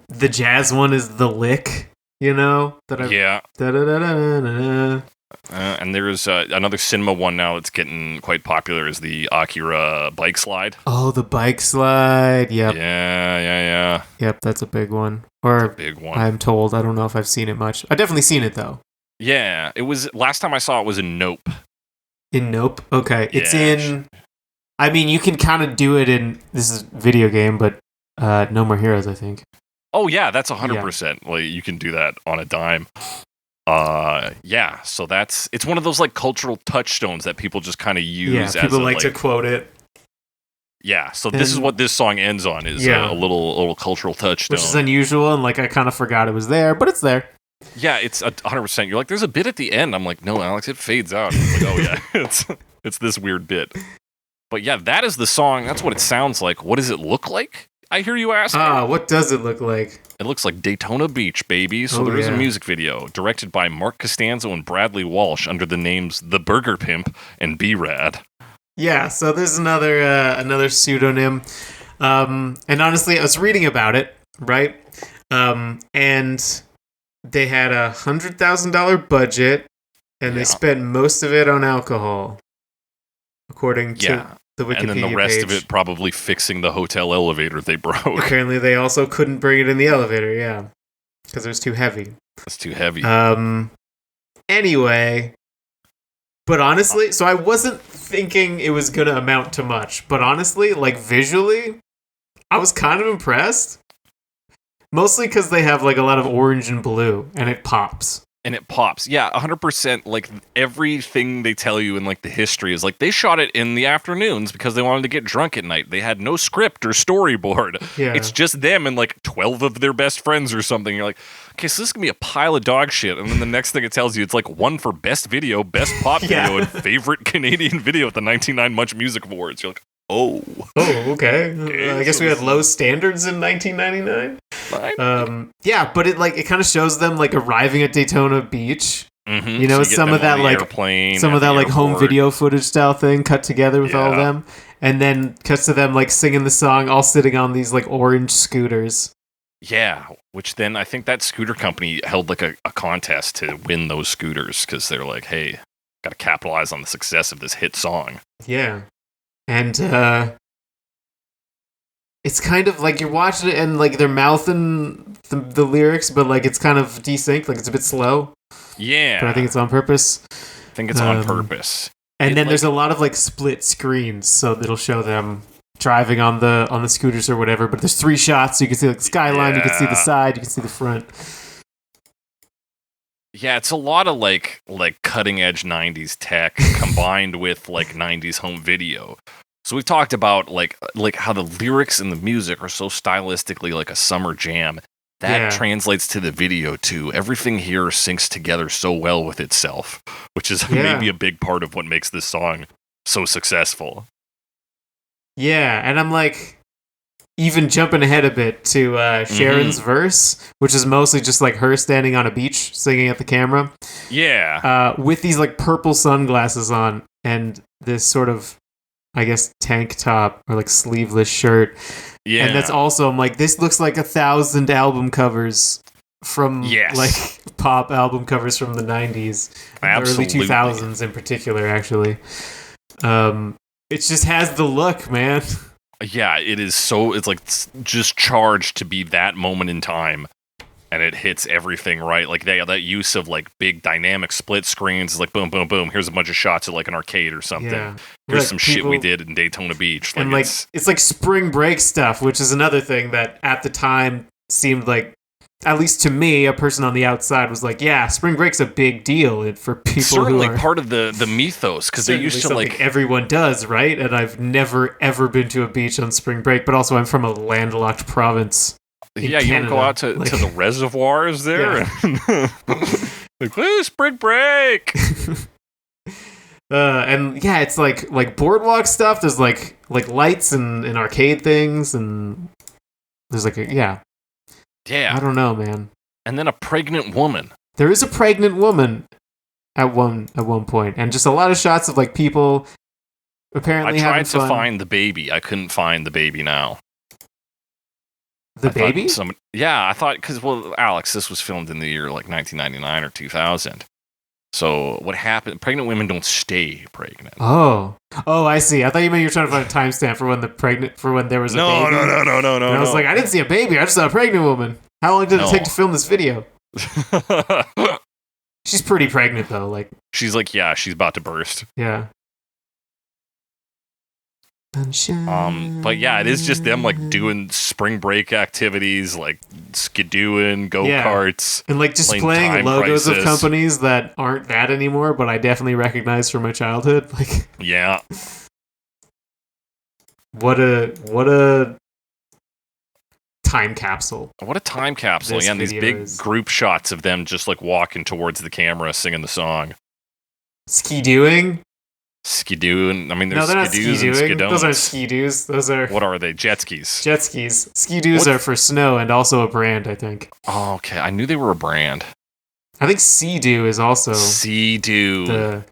the jazz one is the lick, Yeah. Da-da-da-da-da-da. And there's another cinema one now that's getting quite popular is the Akira bike slide. Oh, the bike slide. Yep. Yeah. Yep, that's a big one. Or Big one. I'm told. I don't know if I've seen it much. I've definitely seen it, though. Yeah, it was last time I saw it was in Nope. In Nope? Okay. It's Yeah. in... I mean, you can kind of do it in... This is video game, but No More Heroes, I think. Oh, yeah, that's 100%. Like, you can do that on a dime. Yeah, so it's one of those, like, cultural touchstones that people just kind of use as people like to quote it. Yeah, so this is what this song ends on, is a little cultural touchstone. Which is unusual, and, like, I kind of forgot it was there, but it's there. Yeah, it's 100%. You're like, there's a bit at the end. I'm like, no, Alex, it fades out. I'm like, oh, yeah, it's this weird bit. But yeah, that is the song. That's what it sounds like. What does it look like? I hear you asking. What does it look like? It looks like Daytona Beach, baby. So there is a music video directed by Mark Costanzo and Bradley Walsh under the names The Burger Pimp and B-Rad. Yeah, so there's another pseudonym. And honestly, I was reading about it, right? And they had $100,000 budget, and they spent most of it on alcohol, according to the Wikipedia and then the rest page. of it probably fixing the hotel elevator they broke. Apparently, they also couldn't bring it in the elevator, because it was too heavy. It's too heavy. Anyway, but honestly, so I wasn't thinking it was gonna amount to much, but honestly, like visually, I was kind of impressed. Mostly because they have like a lot of orange and blue, and it pops. And it pops. Yeah, 100%. Like, everything they tell you in, like, the history is, like, they shot it in the afternoons because they wanted to get drunk at night. They had no script or storyboard. Yeah. It's just them and, like, 12 of their best friends or something. You're like, okay, so this is going to be a pile of dog shit. And then the next thing it tells you, it's, like, one for best video, best pop video, and favorite Canadian video at the 99 Much Music Awards. You're like, oh, okay. I guess we had low standards in 1999. Yeah, but it kind of shows them like arriving at Daytona Beach. Mm-hmm. You know, so you some of that like home video footage style thing cut together with all of them, and then cuts to them like singing the song, all sitting on these like orange scooters. Yeah, which then I think that scooter company held like a contest to win those scooters because they're like, hey, got to capitalize on the success of this hit song. Yeah. And it's kind of like you're watching it and like they're mouthing the lyrics, but like it's kind of desynced, like it's a bit slow. Yeah. But I think it's on purpose. I think it's on purpose. And then there's a lot of like split screens, so it'll show them driving on the scooters or whatever, but there's 3 shots, so you can see like the skyline, you can see the side, you can see the front. Yeah, it's a lot of like cutting edge 90s tech combined with like 90s home video. So we've talked about like how the lyrics and the music are so stylistically like a summer jam. That translates to the video too. Everything here syncs together so well with itself, which is maybe a big part of what makes this song so successful. Yeah, and I'm like, even jumping ahead a bit to Sharon's verse, which is mostly just like her standing on a beach singing at the camera. Yeah. With these like purple sunglasses on and this sort of, I guess, tank top or like sleeveless shirt. Yeah. And that's also, I'm like, this looks like 1,000 album covers from like pop album covers from the 90s, Absolutely. the early 2000s in particular, actually. It just has the look, man. Yeah, it is so, it's like just charged to be that moment in time. And it hits everything right. Like that use of like big dynamic split screens, like boom, boom, boom. Here's a bunch of shots of like an arcade or something. Yeah. Here's like some shit we did in Daytona Beach. And like it's like spring break stuff, which is another thing that at the time seemed like, at least to me, a person on the outside was like, yeah, spring break's a big deal for people certainly who are part of the mythos, because they used to like everyone does, right? And I've never ever been to a beach on spring break, but also I'm from a landlocked province. Yeah, you don't go out to the reservoirs there. Yeah. Like, oh, spring break. And yeah, it's like boardwalk stuff. There's like lights and arcade things, and there's like yeah. I don't know, man. And then a pregnant woman. There is a pregnant woman at one point, and just a lot of shots of like people apparently having fun. I tried to find the baby. I couldn't find the baby now. The baby? I thought, because, well, Alex, this was filmed in the year like 1999 or 2000. So what happened? Pregnant women don't stay pregnant. Oh, I see. I thought you meant you were trying to find a timestamp for when there was a baby. No. And I was like, I didn't see a baby. I just saw a pregnant woman. How long did it take to film this video? She's pretty pregnant though. Like she's like, yeah, she's about to burst. Yeah. But yeah, it is just them like doing spring break activities, like skidooing, go-karts, and like displaying logos of companies that aren't that anymore, but I definitely recognize from my childhood. Like, yeah, what a time capsule! What a time capsule! Yeah, and these big group shots of them just like walking towards the camera, singing the song, skidooing. Skidoo, I mean, there's no, they're not skidoos and skidones. Those aren't skidoos. Those are... What are they? Jet skis. Jet skis. Skidoos are for snow and also a brand, I think. Oh, okay. I knew they were a brand. I think Sea-Doo is also... Sea-Doo.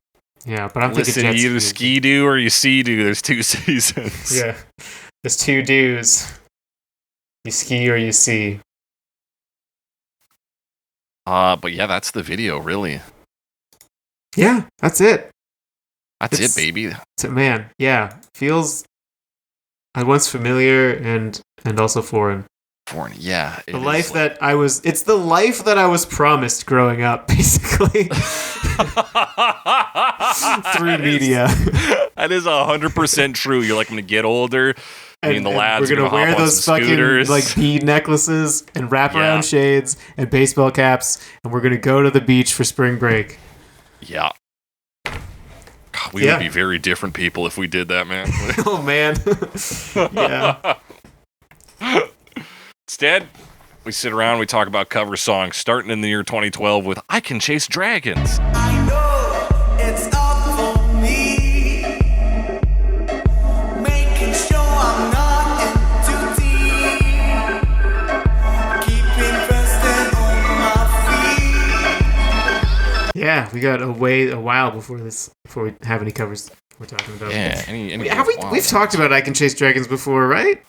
Yeah, but I'm thinking jet you either Ski-Doo or you Sea-Doo. There's two seasons. Yeah. There's two doos. You ski or you see. But yeah, that's the video, really. Yeah, that's it. That's it, baby. Man, yeah. Feels at once familiar and also foreign. Foreign, yeah. It's the life that I was promised growing up, basically. Through media. That is 100% true. You're like, I'm going to get older. I mean, the lads we're going to wear those fucking like bead necklaces and wraparound shades and baseball caps, and we're going to go to the beach for spring break. Yeah. We would be very different people if we did that, man. Oh, man. Yeah. Instead, we sit around, we talk about cover songs, starting in the year 2012 with I Can Chase Dragons. I know it's up for me, making sure I'm not in too deep, keeping resting on my feet. Yeah, we got a while before we have any covers we're talking about. Yeah, we've talked about I Can Chase Dragons before, right?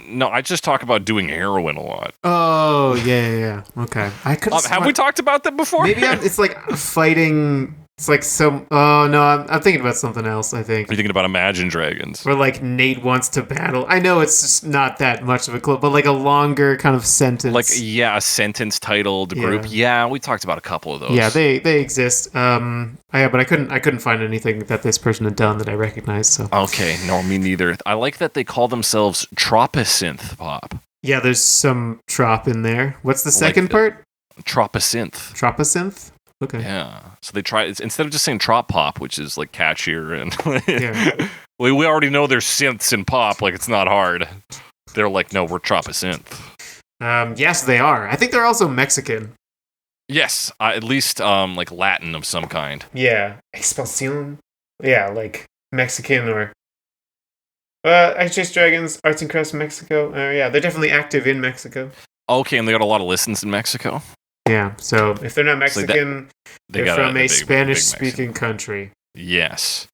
No, I just talk about doing heroin a lot. Oh, yeah. Okay. I could have we talked about that before? Maybe it's like fighting. It's like some. Oh no, I'm thinking about something else. I think. Are you thinking about Imagine Dragons? Where like Nate wants to battle. I know it's just not that much of a clip, but like a longer kind of sentence. Like a sentence titled group. Yeah, we talked about a couple of those. Yeah, they exist. But I couldn't find anything that this person had done that I recognized. So. Okay, no, me neither. I like that they call themselves Tropicynth Pop. Yeah, there's some trop in there. What's the second part? Tropicynth. Okay. Yeah. So they try instead of just saying trop pop, which is like catchier and we already know there's synths in pop, like it's not hard. They're like, no, we're Tropicynth. Yes, they are. I think they're also Mexican. Yes, at least like Latin of some kind. Yeah, Expansión. Yeah, like Mexican or I Chase Dragons, Arts and Crafts Mexico. Yeah, they're definitely active in Mexico. Okay, and they got a lot of listens in Mexico. Yeah, so if they're not Mexican, they're from a Spanish-speaking country. Yes.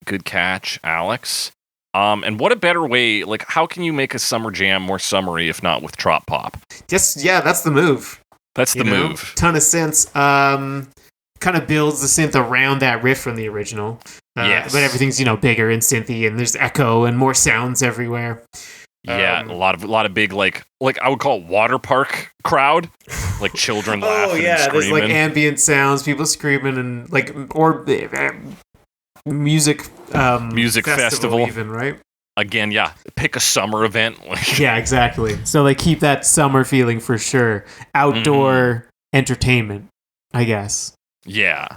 Good catch, Alex. And what a better way, like, how can you make a summer jam more summery if not with trop pop? Just, yeah, that's the move. That's the move. Ton of synths. Kind of builds the synth around that riff from the original. Yes. But everything's, bigger and synthy, and there's echo and more sounds everywhere. Yeah, a lot of big, like I would call it water park crowd, like children laughing and screaming. There's like ambient sounds, people screaming, and like, or music festival even, right? Again, yeah, pick a summer event. Yeah, exactly. So they keep that summer feeling for sure. Outdoor entertainment, I guess. Yeah.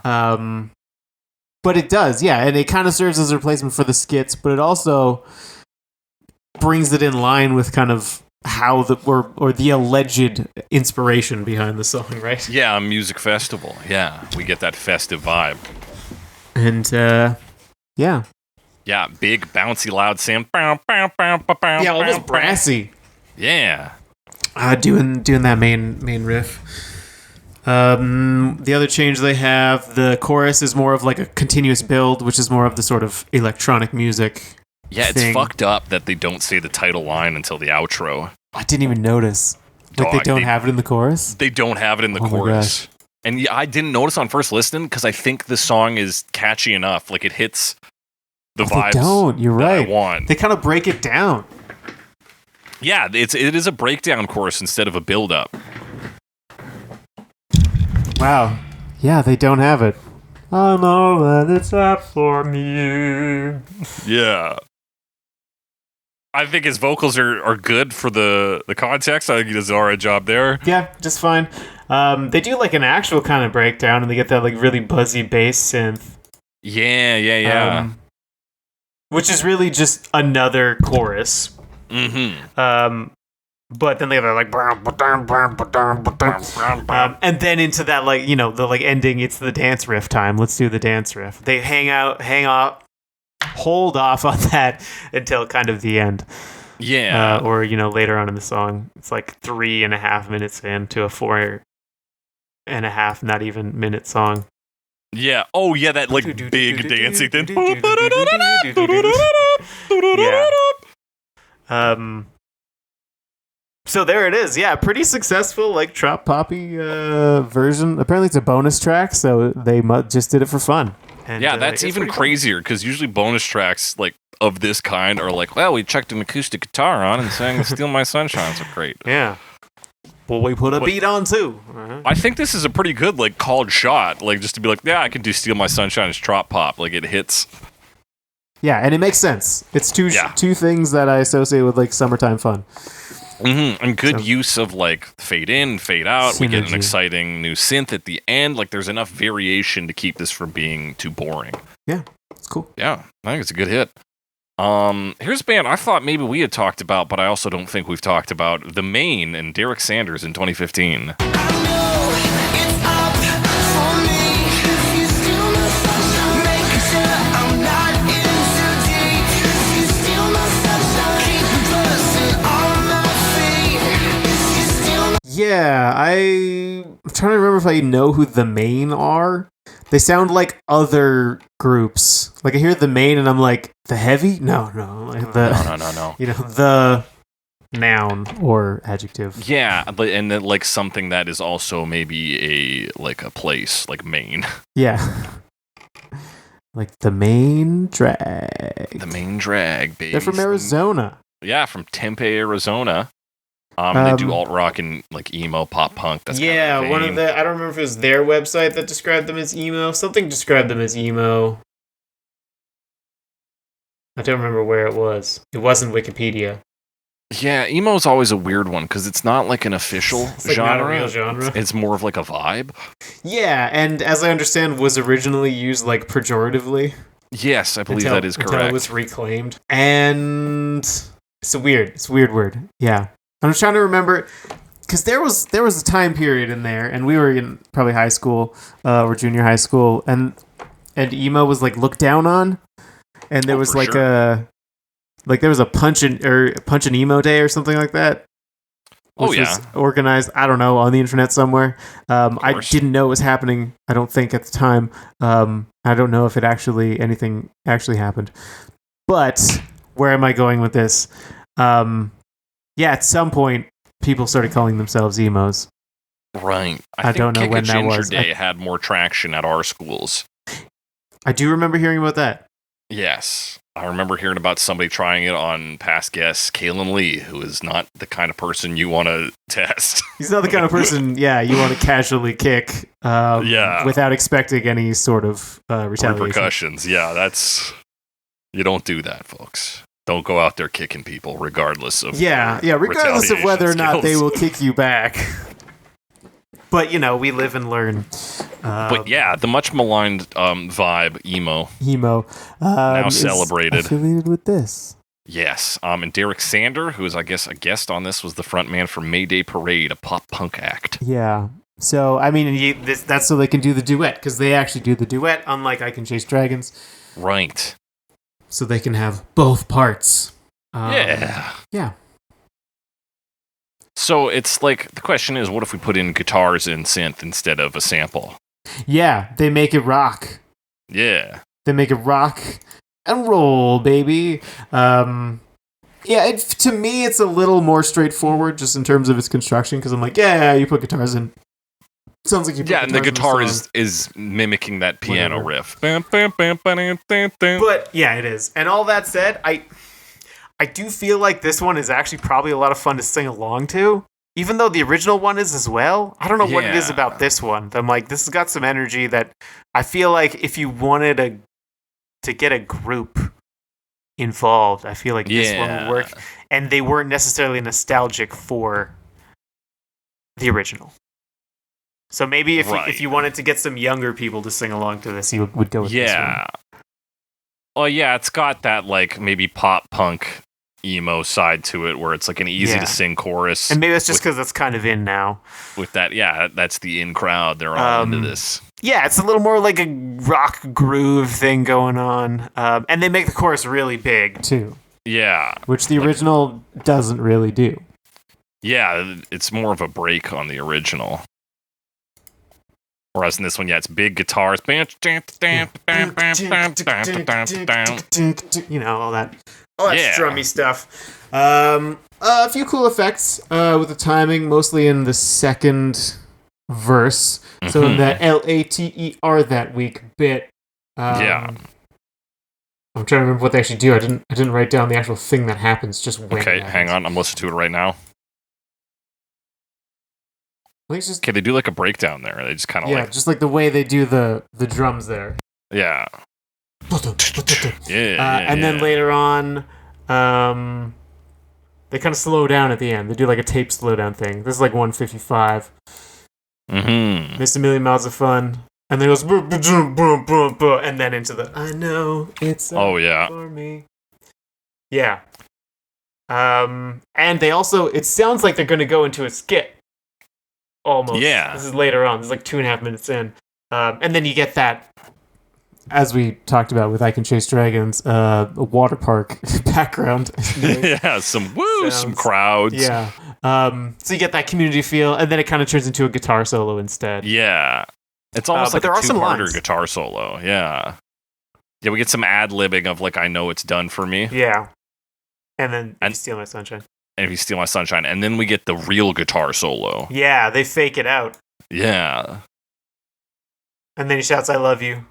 But it does, yeah, and it kind of serves as a replacement for the skits, but it also brings it in line with kind of how the alleged inspiration behind the song, right? Yeah, a music festival. Yeah, we get that festive vibe. And yeah. Yeah, big bouncy loud sound. Yeah, almost brassy. Yeah. Doing that main riff. The other change they have, the chorus is more of like a continuous build, which is more of the sort of electronic music. Yeah, it's fucked up that they don't say the title line until the outro. I didn't even notice. Like, they don't have it in the chorus? They don't have it in the chorus. And yeah, I didn't notice on first listen because I think the song is catchy enough. Like, it hits the vibes You're right. I want. They kind of break it down. Yeah, it is a breakdown chorus instead of a build-up. Wow. Yeah, they don't have it. I know that it's up for me. Yeah. I think his vocals are good for the context. I think he does an alright job there. Yeah, just fine. They do like an actual kind of breakdown, and they get that like really buzzy bass synth. Yeah. Which is really just another chorus. Mm-hmm. But then they have like, and then into that like the like ending. It's the dance riff time. Let's do the dance riff. They hang off, hold off on that until kind of the end. Yeah. Or later on in the song, it's like 3.5 minutes into a 4.5 not even minute song. Yeah. Oh yeah, that like big dancing thing. Yeah. So there it is. Yeah, pretty successful, like trop poppy version. Apparently, it's a bonus track, so they just did it for fun. And, yeah, that's even crazier because usually bonus tracks like of this kind are like, well, we chucked an acoustic guitar on and sang "Steal My Sunshine." So great. Yeah. Well, we put a beat on too. I think this is a pretty good like called shot, like just to be like, yeah, I can do "Steal My Sunshine" as trop pop, like it hits. Yeah, and it makes sense. It's two things that I associate with like summertime fun. Mm-hmm. And good use of like fade in, fade out. Synergy. We get an exciting new synth at the end. Like there's enough variation to keep this from being too boring. Yeah, it's cool. Yeah, I think it's a good hit. Here's a band I thought maybe we had talked about, but I also don't think we've talked about. The Maine and Derek Sanders in 2015. Yeah, I'm trying to remember if I know who the Maine are. They sound like other groups. Like I hear the Maine and I'm like, the Heavy? No. Like No. The noun or adjective. Yeah, and then like something that is also maybe a place, like Maine. Yeah. Like the Maine Drag. The Maine Drag, baby. They're from Arizona. Yeah, from Tempe, Arizona. They do alt rock and like emo, pop punk. That's yeah, kind of one of the. I don't remember if it was their website that described them as emo. Something described them as emo. I don't remember where it was. It wasn't Wikipedia. Yeah, emo is always a weird one because it's not like an official like genre. Not a real genre. It's more of like a vibe. Yeah, and as I understand, was originally used like pejoratively. Yes, I believe that is correct. Until it was reclaimed, and it's a weird word. Yeah. I'm just trying to remember, because there was a time period in there, and we were in probably high school or junior high school, and emo was like looked down on, and there was like Like there was a punch an emo day or something like that. Which was organized, I don't know, on the internet somewhere. I didn't know it was happening, I don't think, at the time. I don't know if anything actually happened. But where am I going with this? At some point, people started calling themselves emos. Right. I don't know when that was. Day had more traction at our schools. I do remember hearing about that. Yes. I remember hearing about somebody trying it on past guest Kalen Lee, who is not the kind of person you want to test. He's not the kind of person, you want to casually kick without expecting any sort of retaliation. Repercussions. Yeah, you don't do that, folks. Don't go out there kicking people regardless of regardless of whether or not they will kick you back. But, we live and learn. But yeah, the much maligned vibe, emo. Now celebrated. Affiliated with this. Yes. And Derek Sander, who is, I guess, a guest on this, was the frontman for Mayday Parade, a pop-punk act. Yeah. So, I mean, that's so they can do the duet, because they actually do the duet, unlike I Can Chase Dragons. Right. So they can have both parts. Yeah. Yeah. So it's like, the question is, what if we put in guitars and synth instead of a sample? Yeah, they make it rock. Yeah. They make it rock and roll, baby. To me, it's a little more straightforward just in terms of its construction, because I'm like, you put guitars in. Sounds like you put guitars in. Yeah, and the guitar is mimicking that piano riff. But, yeah, it is. And all that said, I do feel like this one is actually probably a lot of fun to sing along to. Even though the original one is as well, I don't know what it is about this one. I'm like, this has got some energy that I feel like if you wanted to get a group involved, I feel like this one would work. And they weren't necessarily nostalgic for the original. So maybe if you wanted to get some younger people to sing along to this, you would go with this one. Yeah. Well, yeah, it's got that like maybe pop punk emo side to it where it's like an easy to sing chorus. And maybe that's just because that's kind of in now. With that, that's the in crowd. They're all into this. Yeah, it's a little more like a rock groove thing going on. And they make the chorus really big, too. Yeah. Which the original doesn't really do. Yeah, it's more of a break on the original. Whereas in this one, it's big guitars. All that strummy stuff. A few cool effects with the timing, mostly in the second verse. So in that LATER that week bit. I'm trying to remember what they actually do. I didn't write down the actual thing that happens. Just when. Okay, hang on. I'm listening to it right now. Just, they do like a breakdown there. They just kind of just like the way they do the drums there. Yeah. And then later on, they kind of slow down at the end. They do like a tape slowdown thing. This is like 155. Missed a Million Miles of Fun. And then it goes boom, boom, boom, boom, boom, and then into the I know it's for me. Yeah. And they also, it sounds like they're going to go into a skit. Almost. Yeah. This is later on. This is like 2.5 minutes in. And then you get that, as we talked about with I Can Chase Dragons, a water park background. Some sounds. Some crowds. Yeah. So you get that community feel, and then it kind of turns into a guitar solo instead. Yeah. It's almost like a two-parter guitar solo. Yeah. Yeah, we get some ad-libbing of like, I know it's done for me. Yeah. And then You Steal My Sunshine. And If You Steal My Sunshine. And then we get the real guitar solo. Yeah, they fake it out. Yeah. And then he shouts, I love you.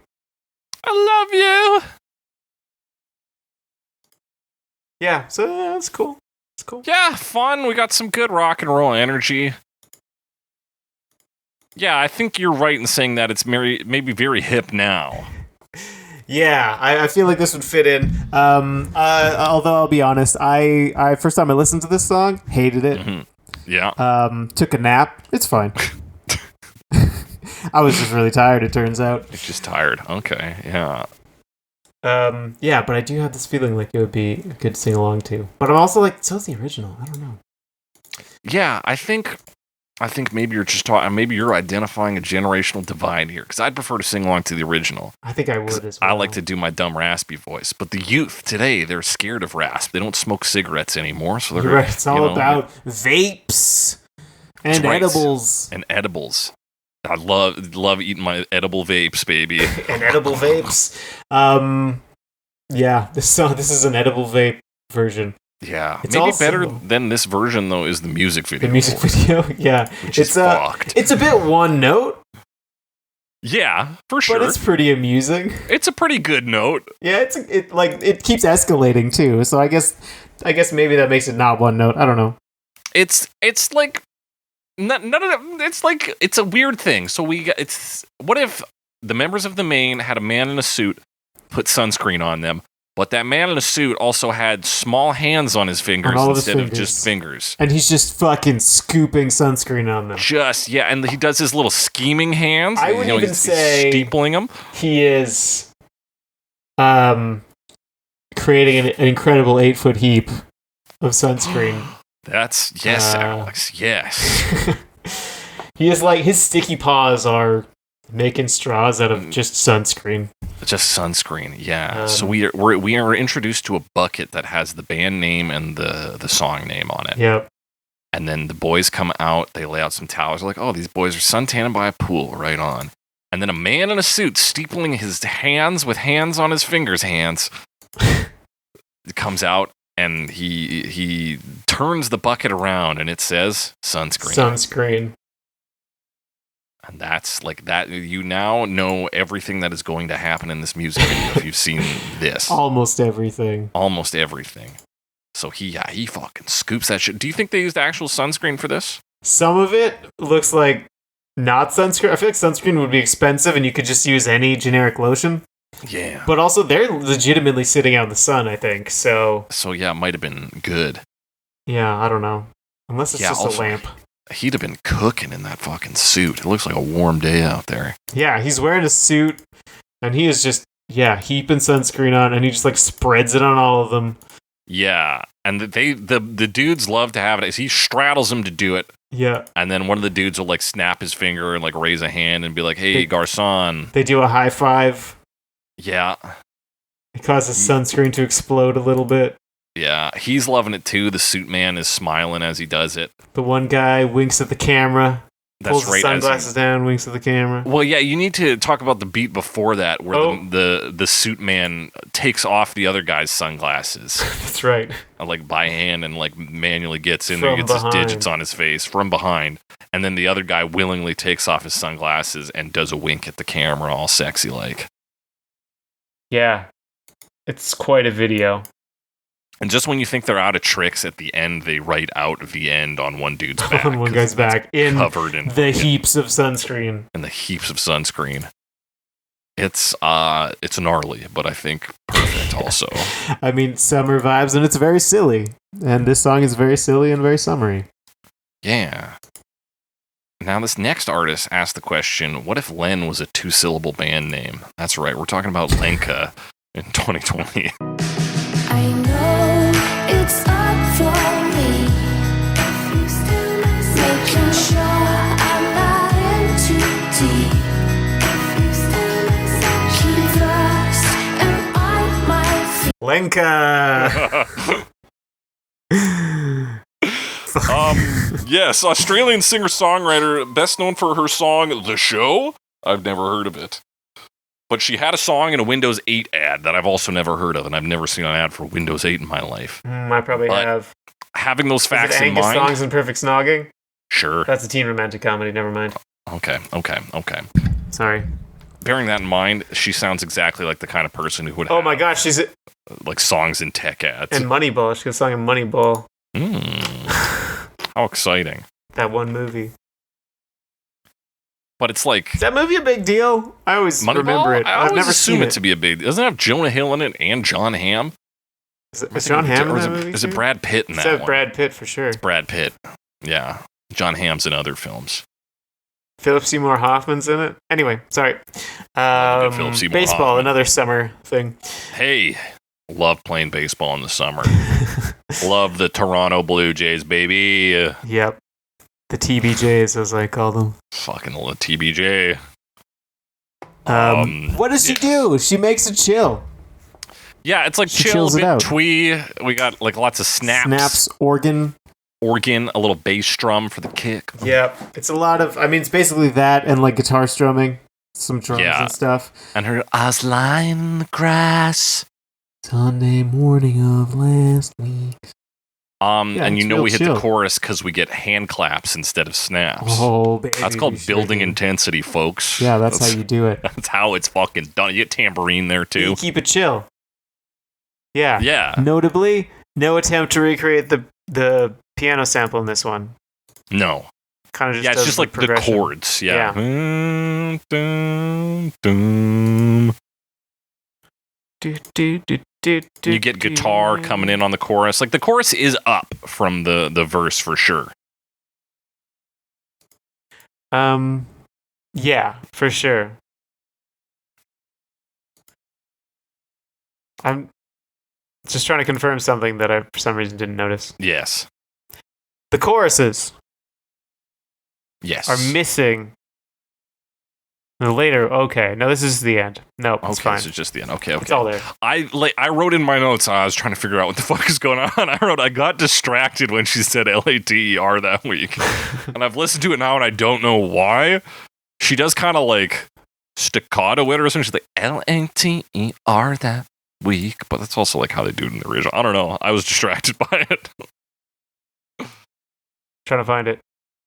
I love you! Yeah, so that's cool. It's cool. Yeah, fun. We got some good rock and roll energy. Yeah, I think you're right in saying that it's maybe very hip now. Yeah, I feel like this would fit in. Although I'll be honest, I first time I listened to this song, hated it. Mm-hmm. Yeah. Took a nap. It's fine. I was just really tired, it turns out. It's just tired. Okay, yeah. Yeah, but I do have this feeling like it would be good to sing along to. But I'm also like, so's the original. I don't know. Yeah, I think I think maybe you're just talking. Maybe you're identifying a generational divide here, because I'd prefer to sing along to the original. I think I would as well. I like to do my dumb raspy voice, but the youth today, they're scared of rasp. They don't smoke cigarettes anymore, so they're You're right. It's all about vapes and edibles. And edibles. I love eating my edible vapes, baby. And edible vapes. Yeah, this is an edible vape version. Yeah, It's maybe also- better than this version though is the music video. The music video, yeah, Which is fucked. It's a bit one note, Yeah, for sure. but it's pretty amusing. It's a pretty good note. Yeah, it keeps escalating too. So I guess maybe that makes it not one note. I don't know. It's like none of that. It's like it's a weird thing. So what if the members of the Maine had a man in a suit put sunscreen on them, but that man in a suit also had small hands on his fingers instead of just fingers. And he's just fucking scooping sunscreen on them. And he does his little scheming hands. I would even say he's steepling them. He is creating an incredible 8-foot heap of sunscreen. Alex, yes. He is like, his sticky paws are making straws out of just sunscreen. Just sunscreen, yeah. So we are introduced to a bucket that has the band name and the song name on it. Yep. And then the boys come out, they lay out some towels. They're like, oh, these boys are suntanning by a pool, right on. And then a man in a suit steepling his hands with hands on his fingers, comes out and he turns the bucket around and it says sunscreen. Sunscreen. And that's like that. You now know everything that is going to happen in this music video if you've seen this. Almost everything. So he fucking scoops that shit. Do you think they used actual sunscreen for this? Some of it looks like not sunscreen. I feel like sunscreen would be expensive and you could just use any generic lotion. Yeah. But also they're legitimately sitting out in the sun, I think. So yeah, it might have been good. Yeah, I don't know. Unless it's just a lamp. He'd have been cooking in that fucking suit. It looks like a warm day out there. Yeah, he's wearing a suit, and he is just, heaping sunscreen on, and he just, like, spreads it on all of them. Yeah, and the dudes love to have it. He straddles them to do it. Yeah. And then one of the dudes will, like, snap his finger and, like, raise a hand and be like, hey, garçon. They do a high five. Yeah. It causes sunscreen to explode a little bit. Yeah, he's loving it too. The suit man is smiling as he does it. The one guy winks at the camera. Pulls his sunglasses down, winks at the camera. Well, yeah, you need to talk about the beat before that, where the suit man takes off the other guy's sunglasses. That's right. Like by hand and like manually gets in there, gets his digits on his face from behind, and then the other guy willingly takes off his sunglasses and does a wink at the camera, all sexy like. Yeah, it's quite a video. And just when you think they're out of tricks, at the end they write out the end on one dude's back. On one guy's back, covered in the heaps of sunscreen. And the heaps of sunscreen. It's gnarly, but I think perfect also. I mean, summer vibes, and it's very silly. And this song is very silly and very summery. Yeah. Now this next artist asked the question, what if LEN was a 2-syllable band name? That's right, we're talking about Lenka in 2020. I know it's up for me. Making sure I'm not in too deep. Keep first and I might feel Lenka! Yes, Australian singer-songwriter, best known for her song The Show. I've never heard of it. But she had a song in a Windows 8 ad that I've also never heard of, and I've never seen an ad for Windows 8 in my life. I probably have. Having those facts in Angus mind... Songs and Perfect Snogging? Sure. That's a teen romantic comedy, never mind. Okay. Sorry. Bearing that in mind, she sounds exactly like the kind of person who would have... Oh my gosh, she's... like songs in tech ads. And Moneyball, she has a song in Moneyball. How exciting. That one movie. But it's like... Is that movie a big deal? I always remember it. I've never seen assume it to be a big deal. Doesn't it have Jonah Hill in it and John Hamm? Is John Hamm in that movie? Is it Brad Pitt in that one? It's Brad Pitt for sure. It's Brad Pitt. Yeah. John Hamm's in other films. Philip Seymour Hoffman's in it. Anyway, sorry. Baseball, Hoffman. Another summer thing. Hey, love playing baseball in the summer. Love the Toronto Blue Jays, baby. Yep. The TBJs, as I call them. Fucking little TBJ. What does she do? She makes it chill. Yeah, it's like She chill, chills a it bit out. twee. We got like lots of snaps. Snaps, organ, a little bass drum for the kick. Yep. It's a lot of, it's basically that and like guitar strumming, some drums and stuff. And her eyes lying in the grass. Sunday morning of last week. And you it's know real we hit chill. the chorus because we get hand claps instead of snaps. Oh, baby. That's we called sure building do. intensity, folks. Yeah, that's how you do it. That's how it's fucking done. You get tambourine there, too. You keep it chill. Yeah. Yeah. Notably, no attempt to recreate the piano sample in this one. No. Kind of just Yeah, it's does just like the progression. chords. Yeah. You get guitar coming in on the chorus. Like, the chorus is up from the verse for sure. Yeah, for sure. I'm just trying to confirm something that I, for some reason, didn't notice. Yes. The choruses Yes. are missing. Later, okay. No, this is the end. Nope, it's Okay, fine. this is just the end. Okay. It's all there. I wrote in my notes, I was trying to figure out what the fuck is going on. I wrote, I got distracted when she said LATER that week. And I've listened to it now and I don't know why. She does kind of like staccato it or something. She's like, LATER that week. But that's also like how they do it in the original. I don't know. I was distracted by it. Trying to find it.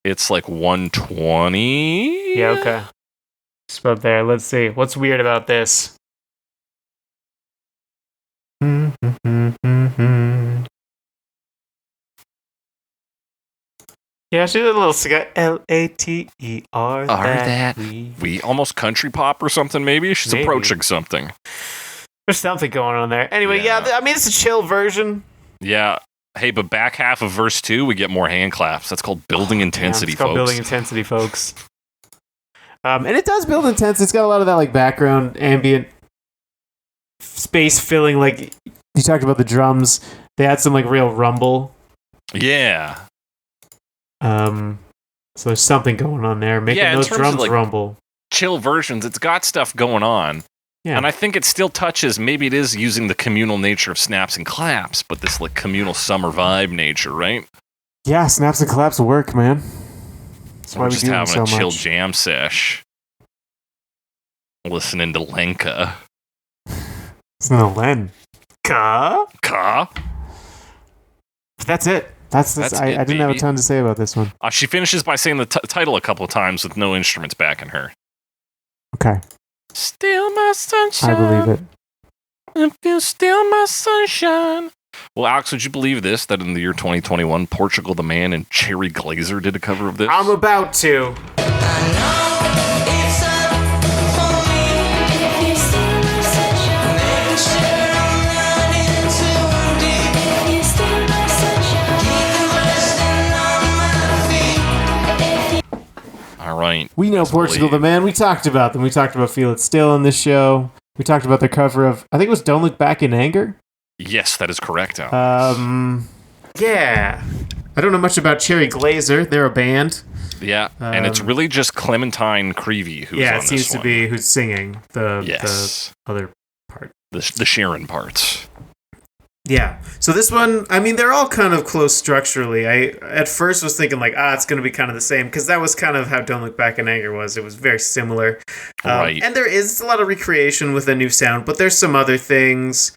It's like 120. Yeah, okay. It's about there. Let's see. What's weird about this? Yeah, she did a little cigar. LATER. That we almost country pop or something, maybe? She's Maybe. approaching something. There's something going on there. Anyway, Yeah. it's a chill version. Yeah. Hey, but back half of verse 2, we get more hand claps. That's called building intensity, It's called folks. building intensity, folks. And it does build intensity. It's got a lot of that like background ambient space filling. Like you talked about the drums, they had some like real rumble. Yeah. So there's something going on there, making Yeah, in those terms of, drums like, rumble. Chill versions, it's got stuff going on. Yeah. And I think it still touches, maybe it is using the communal nature of snaps and claps, but this like communal summer vibe nature, right? Yeah, snaps and claps work, man. That's why We're we just do them having so a chill much. jam sesh. Listening to Lenka. It's no LEN. Ka? That's it. That's That's I it, didn't have a baby. ton to say about this one. She finishes by saying the title a couple of times with no instruments backing her. Okay, Steal my sunshine. I believe it. If you steal my sunshine. Well, Alex, would you believe this? That in the year 2021, Portugal the Man and Cherry Glazerr did a cover of this? I'm about to. All right. We know Best Portugal the believe. Man. We talked about them. We talked about Feel It Still on this show. We talked about their cover of, I think it was Don't Look Back in Anger. Yes, that is correct, Alex. Yeah. I don't know much about Cherry Glazerr. They're a band. Yeah, and it's really just Clementine Creevy who's Yeah, on it this seems to one. be who's singing the Yes. other part. The Sharon parts. Yeah. So this one, they're all kind of close structurally. I at first was thinking like, it's going to be kind of the same because that was kind of how Don't Look Back in Anger was. It was very similar. Right. And there is a lot of recreation with a new sound, but there's some other things,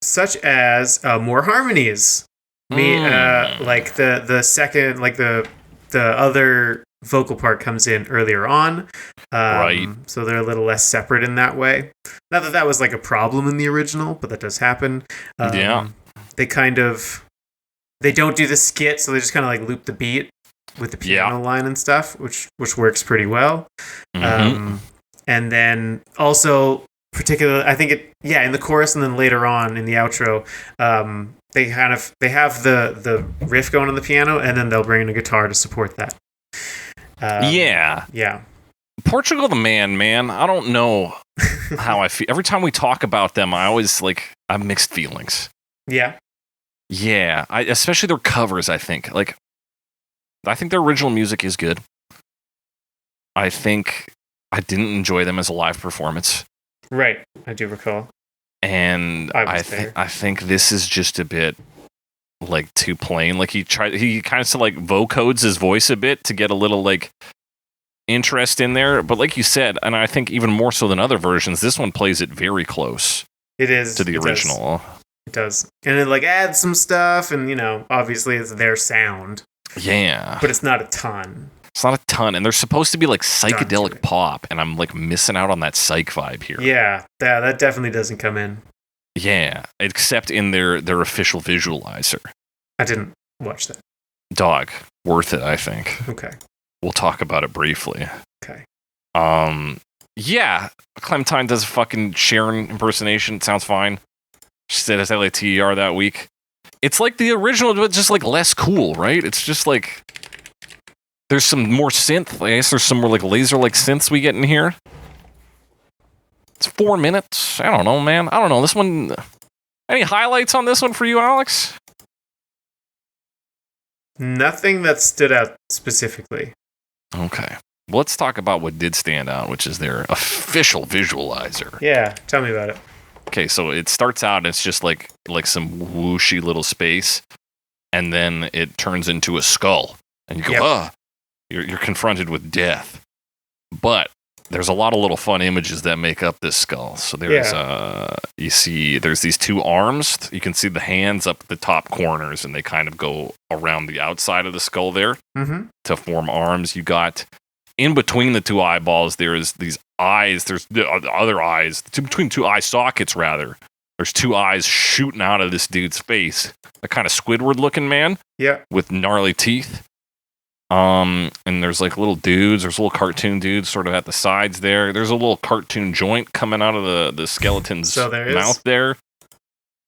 such as more harmonies. Like the second, like the other vocal part comes in earlier on. Right. So they're a little less separate in that way. Not that that was like a problem in the original, but that does happen. Yeah. They don't do the skit, so they just kind of like loop the beat with the piano line and stuff, which works pretty well. Mhm. And then also particularly, I think in the chorus and then later on in the outro, they have the riff going on the piano, and then they'll bring in a guitar to support that. Yeah. Portugal the Man, I don't know how I feel. Every time we talk about them, I always I have mixed feelings. Yeah. Yeah, especially their covers, I think. Like, I think their original music is good. I think I didn't enjoy them as a live performance. Right, I do recall. And I think this is just a bit like too plain. Like he kind of like vocodes his voice a bit to get a little like interest in there. But like you said, and I think even more so than other versions, this one plays it very close. It is to the original. It does, and it like adds some stuff, and obviously it's their sound. Yeah, but it's not a ton. It's not a ton, and they're supposed to be like psychedelic pop, and I'm like missing out on that psych vibe here. Yeah, that definitely doesn't come in. Yeah, except in their official visualizer. I didn't watch that. Dog, worth it, I think. Okay. We'll talk about it briefly. Okay. Yeah, Clementine does a fucking Sharon impersonation. It sounds fine. She said it's LATER that week. It's like the original, but just like less cool, right? It's just like there's some more synth. I guess there's some more like laser-like synths we get in here. It's 4 minutes. I don't know, man. I don't know. This one. Any highlights on this one for you, Alex? Nothing that stood out specifically. Okay. Well, let's talk about what did stand out, which is their official visualizer. Yeah, tell me about it. Okay, so it starts out, and it's just like some whooshy little space, and then it turns into a skull, and you go, you're confronted with death. But there's a lot of little fun images that make up this skull. So there's you see there's these two arms. You can see the hands up at the top corners, and they kind of go around the outside of the skull there to form arms. You got in between the two eyeballs, there's these eyes. There's the other eyes between two eye sockets, rather. There's two eyes shooting out of this dude's face. A kind of Squidward-looking man. Yeah. With gnarly teeth. And there's like little dudes. There's little cartoon dudes sort of at the sides there. There's a little cartoon joint coming out of the skeleton's mouth there.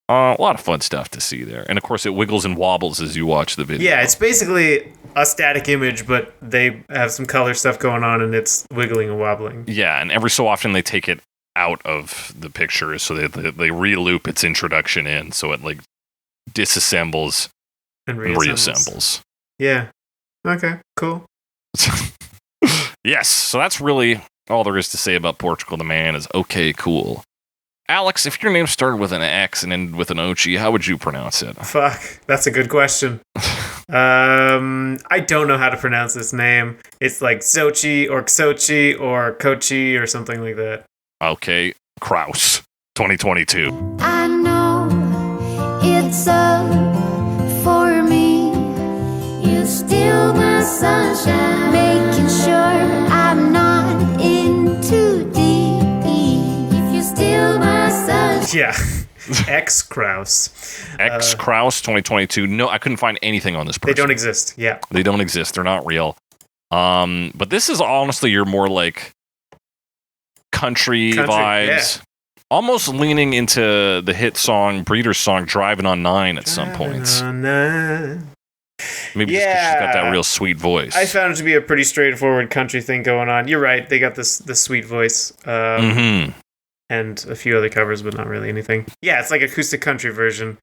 A lot of fun stuff to see there. And of course, it wiggles and wobbles as you watch the video. Yeah, it's basically a static image, but they have some color stuff going on, and it's wiggling and wobbling. Yeah, and every so often they take it out of the picture, so they re-loop its introduction in, so it like disassembles and reassembles. Yeah. Okay, cool. Yes, so that's really all there is to say about Portugal the Man is okay, cool. Alex, if your name started with an X and ended with an Ochi, how would you pronounce it? Fuck, that's a good question. I don't know how to pronounce this name. It's like Sochi or Xochi or Kochi or something like that. Okay, Krausse, 2022. I know it's up for me. You steal my sunshine, making sure I'm not in too deep. If you steal my sunshine. Yeah. X Krausse. X Krausse 2022. No, I couldn't find anything on this person. They don't exist. Yeah. They don't exist. They're not real. But this is honestly your more like country vibes. Yeah. Almost leaning into the hit song, Breeder's song, Driving on 9 at some points. Maybe just because she's got that real sweet voice. I found it to be a pretty straightforward country thing going on. You're right. They got this sweet voice. And a few other covers, but not really anything. Yeah, it's like acoustic country version.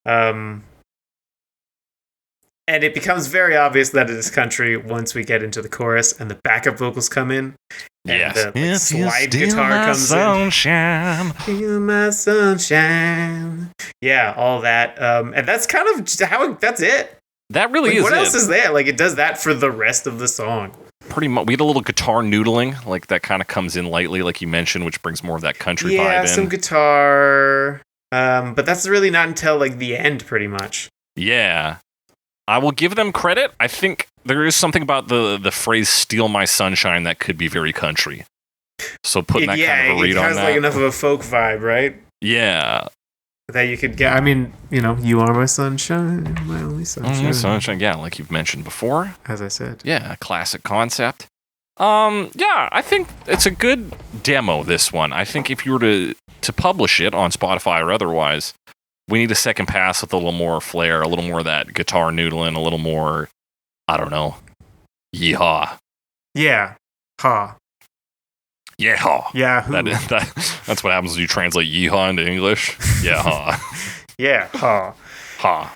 And it becomes very obvious that it is country once we get into the chorus and the backup vocals come in. And the slide guitar comes sunshine. in. Feel my sunshine. Yeah, all that. And that's kind of that's it. That really is what else is there? Like, it does that for the rest of the song. Pretty much. We had a little guitar noodling, like that kind of comes in lightly, like you mentioned, which brings more of that country vibe in. Yeah, some guitar. But that's really not until like the end, pretty much. Yeah. I will give them credit. I think there is something about the phrase "steal my sunshine" that could be very country. So putting that kind of a read on that. It has like enough of a folk vibe, right? Yeah. That you could get. I mean, you are my sunshine, my only sunshine. Sunshine, yeah, like you've mentioned before. As I said. Yeah, classic concept. Yeah, I think it's a good demo, this one. I think if you were to publish it on Spotify or otherwise, we need a second pass with a little more flair, a little more of that guitar noodling, a little more, I don't know, yeehaw. Yeah. Ha. Yeehaw. Yeah. That's what happens when you translate yeehaw into English. Yeehaw. Yeah. Ha. Ha.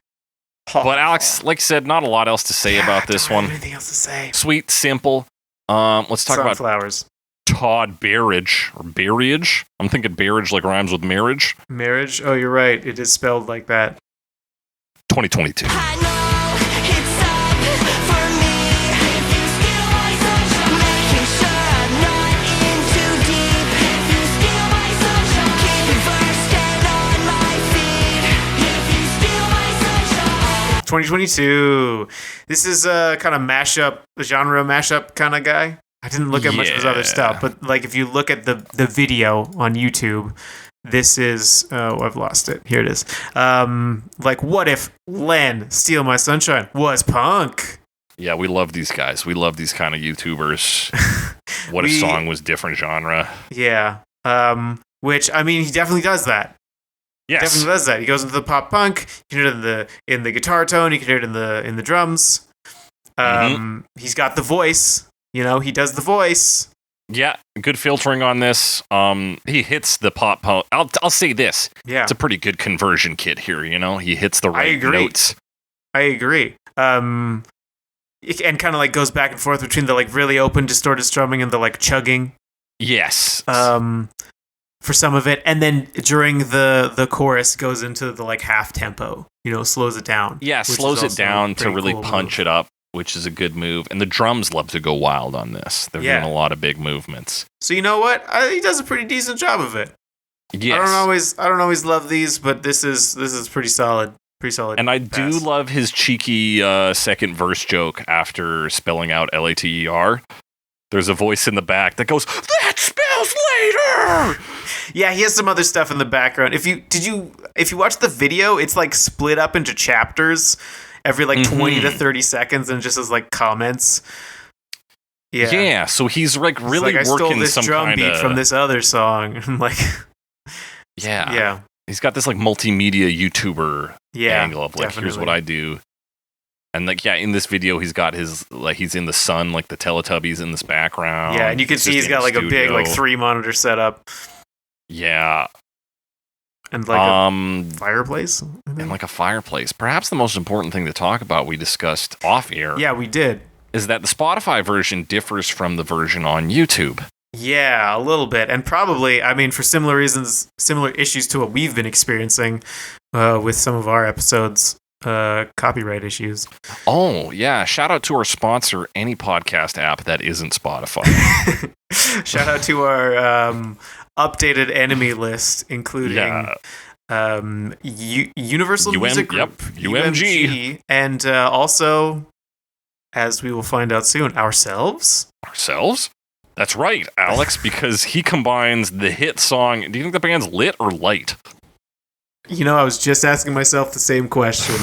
But Alex, like I said, not a lot else to say about this one. Anything else to say? Sweet, simple. Let's talk about Sunflowers. Todd Barriage or Barriage. I'm thinking Barriage like rhymes with marriage. Marriage? Oh, you're right. It is spelled like that. 2022. I know it's up for me if you steal my sunshine. Making sure I'm not in too deep if you steal my sunshine. Keep me first and on my feet if you steal my sunshine. 2022. This is a kind of genre mashup kind of guy. I didn't look at much of his other stuff, but like if you look at the video on YouTube, this is I've lost it. Here it is. Like, what if LEN, Steal My Sunshine, was punk? Yeah, we love these guys. We love these kind of YouTubers. What if song was different genre? Yeah. Which, I mean, he definitely does that. Yes. Definitely does that. He goes into the pop punk. You can hear it in the guitar tone. You can hear it in the drums. He's got the voice. You know, he does the voice. Yeah, good filtering on this. He hits the pop punk. I'll say this. Yeah. It's a pretty good conversion kit here, you know? He hits the right notes. I agree. And kind of like goes back and forth between the like really open distorted strumming and the like chugging. Yes. For some of it, and then during the chorus goes into the like half tempo, you know, slows it down. Yeah, slows it down to really punch it up, which is a good move. And the drums love to go wild on this. They're doing a lot of big movements. So you know what? He does a pretty decent job of it. Yes. I don't always love these, but this is pretty solid. Pretty solid. And I do love his cheeky second verse joke after spelling out LATER. There's a voice in the back that goes, "That spells later." Yeah, he has some other stuff in the background. If you watch the video, it's like split up into chapters every like 20 to 30 seconds, and just as like comments. Yeah. Yeah. So he's like really like, working I stole this some drum kind beat from this other song. I'm like, yeah. He's got this like multimedia YouTuber angle of like, here's what I do. And like, yeah, in this video, he's got his, like, he's in the sun, like the Teletubbies in this background. Yeah, and you can see he's got like a big, like 3-monitor setup. Yeah. And like a fireplace. And like a fireplace. Perhaps the most important thing to talk about, we discussed off air. Yeah, we did. Is that the Spotify version differs from the version on YouTube. Yeah, a little bit. And probably, I mean, for similar reasons, similar issues to what we've been experiencing with some of our episodes. Copyright issues. Oh, yeah. Shout out to our sponsor, any podcast app that isn't Spotify. Shout out to our updated enemy list, including Universal Music Group, UMG. And also, as we will find out soon, ourselves? Ourselves? That's right, Alex, because he combines the hit song. Do you think the band's lit or light? You know, I was just asking myself the same question.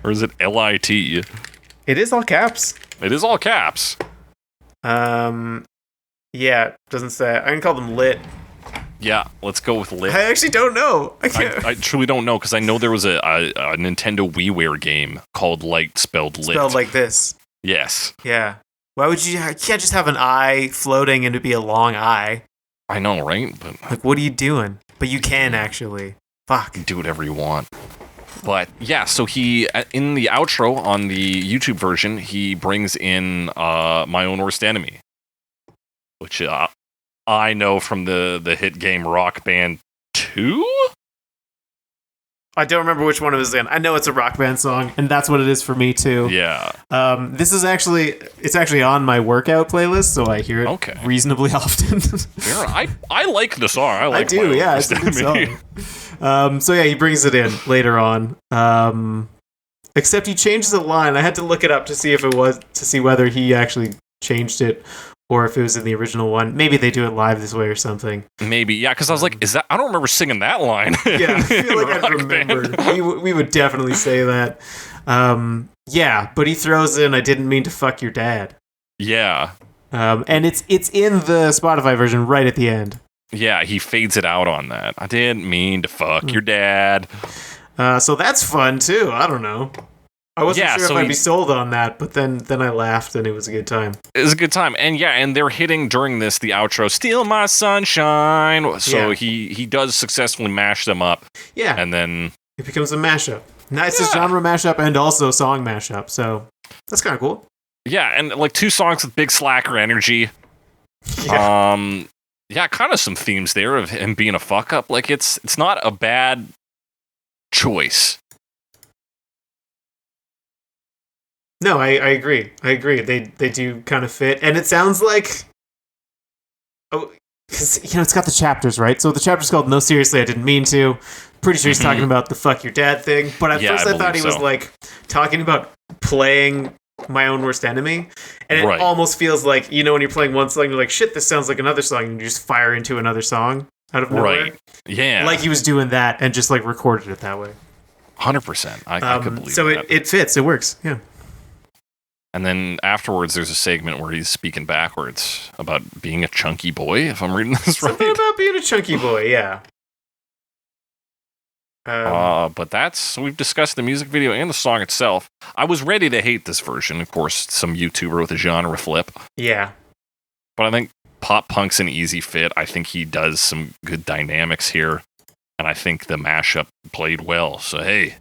Or is it LIT? It is all caps. It is all caps. Yeah, it doesn't say. I can call them lit. Yeah, let's go with lit. I actually don't know. I truly don't know, because I know there was a Nintendo WiiWare game called Light, spelled lit. Spelled like this. Yes. Yeah. Why would you can't just have an eye floating and it be a long eye? I know, right? But like, what are you doing? But you can actually. Fuck. Do whatever you want. But yeah, so he, in the outro on the YouTube version, he brings in My Own Worst Enemy, which I know from the hit game Rock Band 2? I don't remember which one it was in. I know it's a Rock Band song, and that's what it is for me too. Yeah. This is actually on my workout playlist, so I hear it reasonably often. I like the song. I do. Yeah, it's a good song. So yeah, he brings it in later on. Except he changes the line. I had to look it up to see whether he actually changed it. Or if it was in the original one. Maybe they do it live this way or something. Maybe, yeah, because I was like, I don't remember singing that line. Yeah, I feel like I remembered. We would definitely say that. Yeah, but he throws in, "I didn't mean to fuck your dad." Yeah. And it's in the Spotify version right at the end. Yeah, he fades it out on that. "I didn't mean to fuck your dad." So that's fun, too. I don't know. I wasn't sure if I'd be sold on that, but then I laughed and it was a good time. It was a good time. And yeah, and they're hitting during this the outro, "Steal My Sunshine." So he does successfully mash them up. Yeah. And then it becomes a mashup. Nice, it's a genre mashup and also song mashup, so that's kind of cool. Yeah, and like 2 songs with big slacker energy. Yeah. Yeah, kind of some themes there of him being a fuck up. Like it's not a bad choice. No, I agree. They do kind of fit, and it sounds like, because it's got the chapters, right? So the chapter's called "No, Seriously, I Didn't Mean to." Pretty sure he's talking about the "fuck your dad" thing, but at first I thought he was like talking about playing My Own Worst Enemy, and it almost feels like, when you're playing one song, you're like, shit, this sounds like another song, and you just fire into another song out of nowhere. Right. Yeah. Like he was doing that and just like recorded it that way. 100%. I could believe so that. it fits. It works. Yeah. And then afterwards, there's a segment where he's speaking backwards about being a chunky boy, if I'm reading this right. Something about being a chunky boy, yeah. But we've discussed the music video and the song itself. I was ready to hate this version. Of course, some YouTuber with a genre flip. Yeah. But I think pop punk's an easy fit. I think he does some good dynamics here. And I think the mashup played well. So, hey,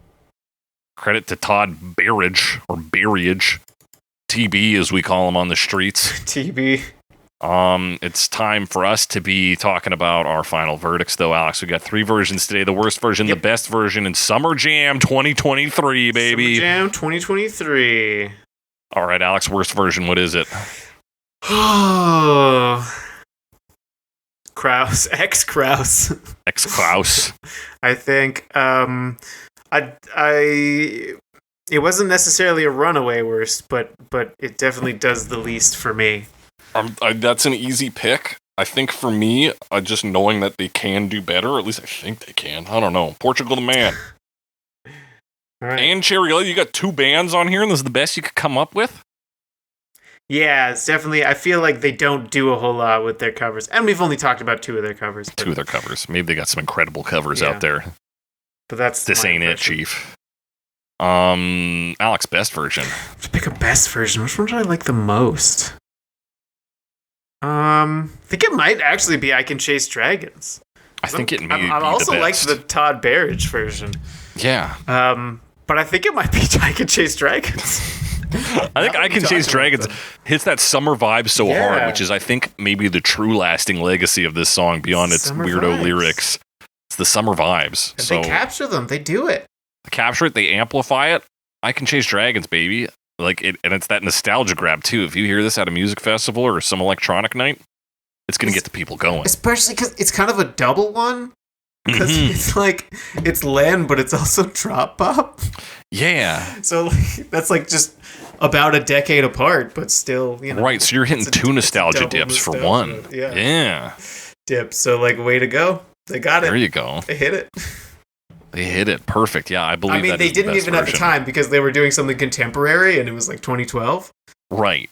credit to Todd Barriage, or Barriage. TB, as we call him on the streets. TB. It's time for us to be talking about our final verdicts, though, Alex. We got 3 versions today. The worst version, the best version, and Summer Jam 2023, baby. Summer Jam 2023. All right, Alex, worst version, what is it? Krausse. Ex-Krausse. Ex-Krausse. I think, it wasn't necessarily a runaway worst, but it definitely does the least for me. That's an easy pick. I think for me, just knowing that they can do better, or at least I think they can. I don't know. Portugal the Man. All right. And Cherry Lily, you got 2 bands on here, and this is the best you could come up with? Yeah, it's definitely, I feel like they don't do a whole lot with their covers. And we've only talked about 2 of their covers. 2 of their covers. Maybe they got some incredible covers out there. But that's This ain't it, Chief. Alex, best version. To pick a best version, which one do I like the most? I think it might actually be I Can Chase Dragons. I think it may be I also the like best. the Todd Barriage version. Yeah. But I think it might be I Can Chase Dragons. I think I Can Chase Dragons hits that summer vibe so hard, which is, I think, maybe the true lasting legacy of this song beyond its weirdo lyrics. It's the summer vibes. And they capture them. They do it. They capture it. They amplify it. I Can Chase Dragons, baby. Like it, and it's that nostalgia grab too. If you hear this at a music festival or some electronic night, it's gonna get the people going. Especially because it's kind of a double one. Because it's like, it's LEN, but it's also drop pop. Yeah. So that's like just about a decade apart, but still, Right, so you're hitting 2 nostalgia dips for one. Yeah. Dip. So like, way to go. They got it. There you go. They hit it. They hit it. Perfect. Yeah, I believe that they is didn't the best even at the version. time because they were doing something contemporary and it was like 2012. Right.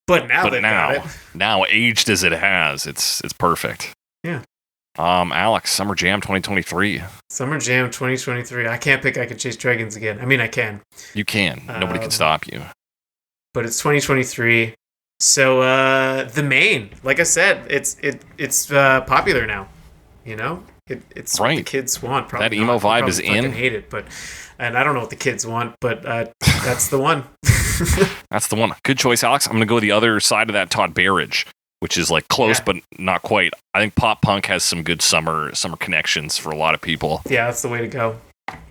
But now now aged as it has, it's perfect. Yeah. Alex, Summer Jam 2023. Summer Jam 2023. I can't pick I Can Chase Dragons again. I mean, I can. You can. Nobody can stop you. But it's 2023. So the Maine, like I said, it's popular now. It's what the kids want. Probably that emo vibe is in. I hate it, and I don't know what the kids want, but that's the one. That's the one. Good choice, Alex. I'm gonna go the other side of that Todd Barriage, which is like close but not quite. I think pop punk has some good summer connections for a lot of people. Yeah, that's the way to go.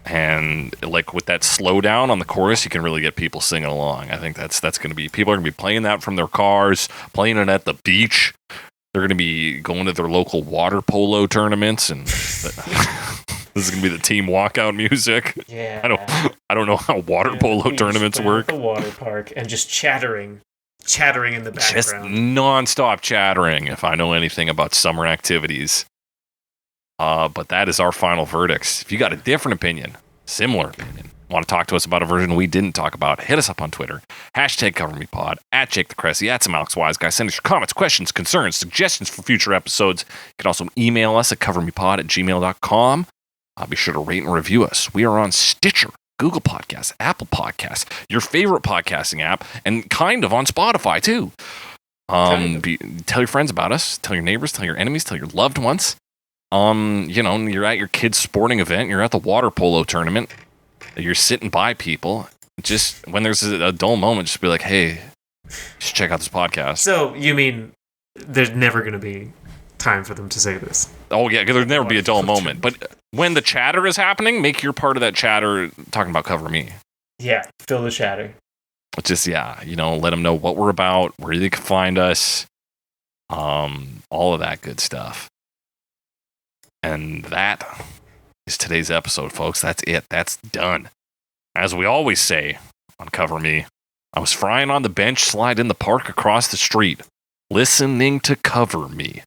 And like with that slowdown on the chorus, you can really get people singing along. I think that's gonna be, people are gonna be playing that from their cars, playing it at the beach. They're going to be going to their local water polo tournaments, and this is going to be the team walkout music. Yeah. I don't know how water polo tournaments work. The water park and just chattering in the background. Just nonstop chattering. If I know anything about summer activities, but that is our final verdicts. If you got a different opinion, similar opinion, want to talk to us about a version we didn't talk about, hit us up on Twitter. #CoverMePod, @JakeTheCressy, @SomeAlexWiseGuy. Send us your comments, questions, concerns, suggestions for future episodes. You can also email us at covermepod@gmail.com. Be sure to rate and review us. We are on Stitcher, Google Podcasts, Apple Podcasts, your favorite podcasting app, and kind of on Spotify too. Tell your friends about us. Tell your neighbors. Tell your enemies. Tell your loved ones. You're at your kid's sporting event. You're at the water polo tournament. You're sitting by people. Just when there's a dull moment, just be like, hey, you should check out this podcast. So, you mean there's never going to be time for them to say this? Oh, yeah, there'll never be a dull moment. But when the chatter is happening, make your part of that chatter talking about Cover Me. Yeah, fill the chatter. Just, yeah, let them know what we're about, where they can find us, all of that good stuff. And that is today's episode, folks. That's it. That's done. As we always say on Cover Me, I was frying on the bench slide in the park across the street, listening to Cover Me.